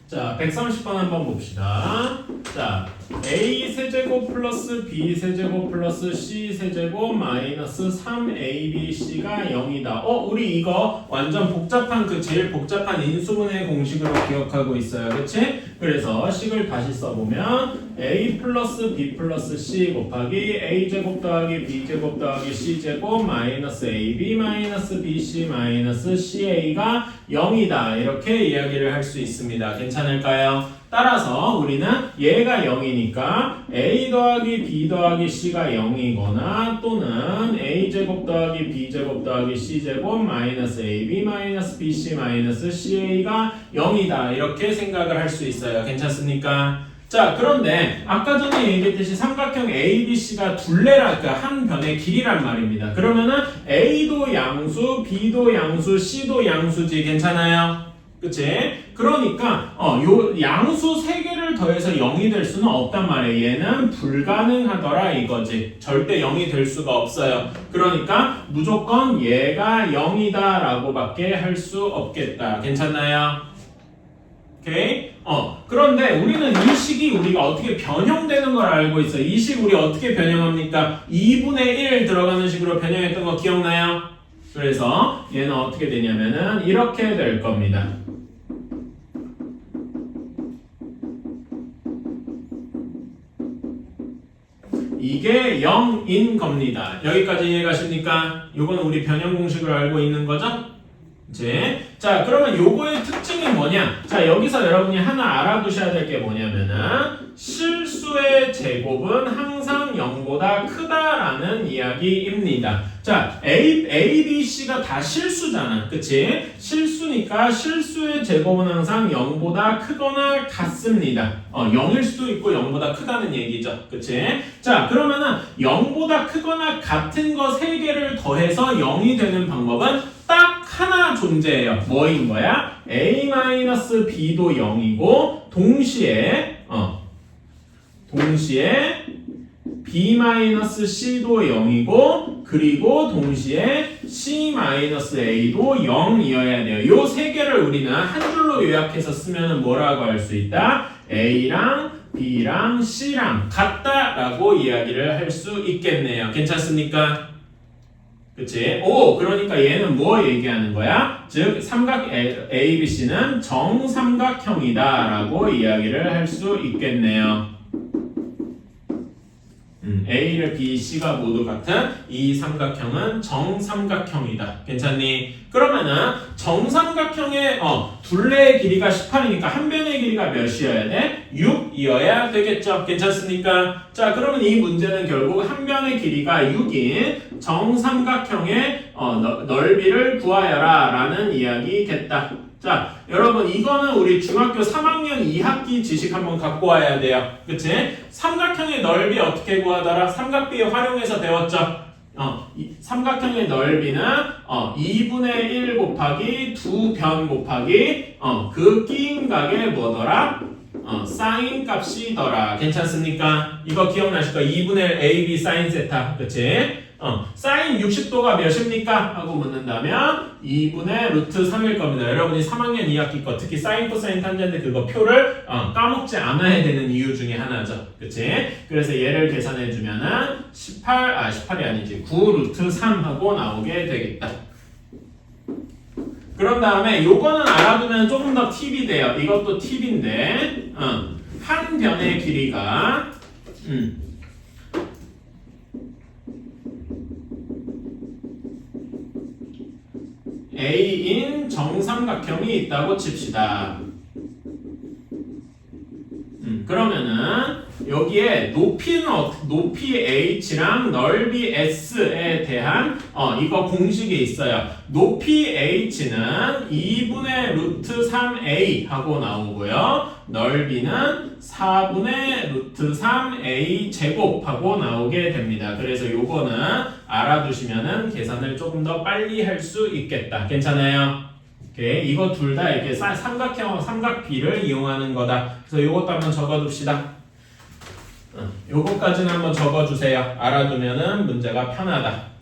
자, 130번 한번 봅시다. 자, a 세제곱 플러스 b 세제곱 플러스 c 세제곱 마이너스 3abc가 0이다. 우리 이거 완전 복잡한 제일 복잡한 인수분해 공식으로 기억하고 있어요. 그치? 그래서 식을 다시 써보면 a 플러스 b 플러스 c 곱하기 a 제곱 더하기 b 제곱 더하기 c 제곱 마이너스 ab 마이너스 bc 마이너스 ca가 0이다. 이렇게 이야기를 할 수 있습니다. 괜찮을까요? 따라서 우리는 얘가 0이니까 a 더하기 b 더하기 c가 0이거나 또는 a 제곱 더하기 b 제곱 더하기 c 제곱 마이너스 ab 마이너스 bc 마이너스 ca가 0이다. 이렇게 생각을 할 수 있어요. 괜찮습니까? 자, 그런데 아까 전에 얘기했듯이 삼각형 ABC가 둘레라, 그러니까 한 변의 길이란 말입니다. 그러면은 A도 양수, B도 양수, C도 양수지. 괜찮아요? 그치? 그러니까 요 양수 3개를 더해서 0이 될 수는 없단 말이에요. 얘는 불가능하더라 이거지. 절대 0이 될 수가 없어요. 그러니까 무조건 얘가 0이다 라고 밖에 할 수 없겠다. 괜찮나요? 오케이? 그런데 우리는 이 식이 우리가 어떻게 변형되는 걸 알고 있어. 이 식 우리 어떻게 변형합니까? 2분의 1 들어가는 식으로 변형했던 거 기억나요? 그래서 얘는 어떻게 되냐면은 이렇게 될 겁니다. 이게 0인 겁니다. 여기까지 이해가십니까? 요건 우리 변형 공식을 알고 있는 거죠? 이제 자, 그러면 요거의 특징이 뭐냐? 자, 여기서 여러분이 하나 알아두셔야 될 게 뭐냐면은 실수의 제곱은 항상 0보다 크다라는 이야기입니다. 자, A, B, C가 다 실수잖아. 그치? 실수니까 실수의 제곱은 항상 0보다 크거나 같습니다. 0일 수도 있고 0보다 크다는 얘기죠. 그치? 자, 그러면은 0보다 크거나 같은 거 3개를 더해서 0이 되는 방법은 딱 하나 존재해요. 뭐인 거야? A-B도 0이고 동시에 B-C도 0이고 그리고 동시에 C-A도 0이어야 돼요. 요 3개를 우리는 한 줄로 요약해서 쓰면 뭐라고 할 수 있다? A랑 B랑 C랑 같다라고 이야기를 할 수 있겠네요. 괜찮습니까? 그치? 그러니까 얘는 뭐 얘기하는 거야? 즉, 삼각 ABC는 정삼각형이다 라고 이야기를 할 수 있겠네요. A를 B, C가 모두 같은 이 삼각형은 정삼각형이다. 괜찮니? 그러면은 정삼각형의 둘레의 길이가 18이니까 한 변의 길이가 몇이어야 돼? 6이어야 되겠죠. 괜찮습니까? 자, 그러면 이 문제는 결국 한 변의 길이가 6인 정삼각형의 넓이를 구하여라 라는 이야기겠다. 자, 여러분 이거는 우리 중학교 3학년 2학기 지식 한번 갖고 와야 돼요. 그치? 삼각형의 넓이 어떻게 구하더라? 삼각비 활용해서 배웠죠? 삼각형의 넓이는 2분의 1 곱하기 2변 곱하기 그 끼인 각의 뭐더라? 사인 값이더라. 괜찮습니까? 이거 기억나실 거야. 2분의 1 AB 사인 세타. 그치? 사인 60도가 몇입니까? 하고 묻는다면 2분의 루트 3일 겁니다. 여러분이 3학년 2학기 거 특히 사인, 코사인, 탄젠트 그거 표를 까먹지 않아야 되는 이유 중에 하나죠. 그치? 그래서 얘를 계산해주면은 18이 아니지 9 루트 3 하고 나오게 되겠다. 그런 다음에 요거는 알아두면 조금 더 팁이 돼요. 이것도 팁인데 한 변의 길이가 A인 정삼각형이 있다고 칩시다. 그러면은 여기에 높이 H랑 넓이 S에 대한 이거 공식이 있어요. 높이 H는 2분의 루트 3A 하고 나오고요. 넓이는 4분의 루트 3A 제곱 하고 나오게 됩니다. 그래서 요거는 알아두시면은 계산을 조금 더 빨리 할 수 있겠다. 괜찮아요? 오케이. 이거 둘 다 이렇게 삼각형, 삼각비를 이용하는 거다. 그래서 요것도 한번 적어둡시다. 요거까지는 한번 적어주세요. 알아두면은 문제가 편하다.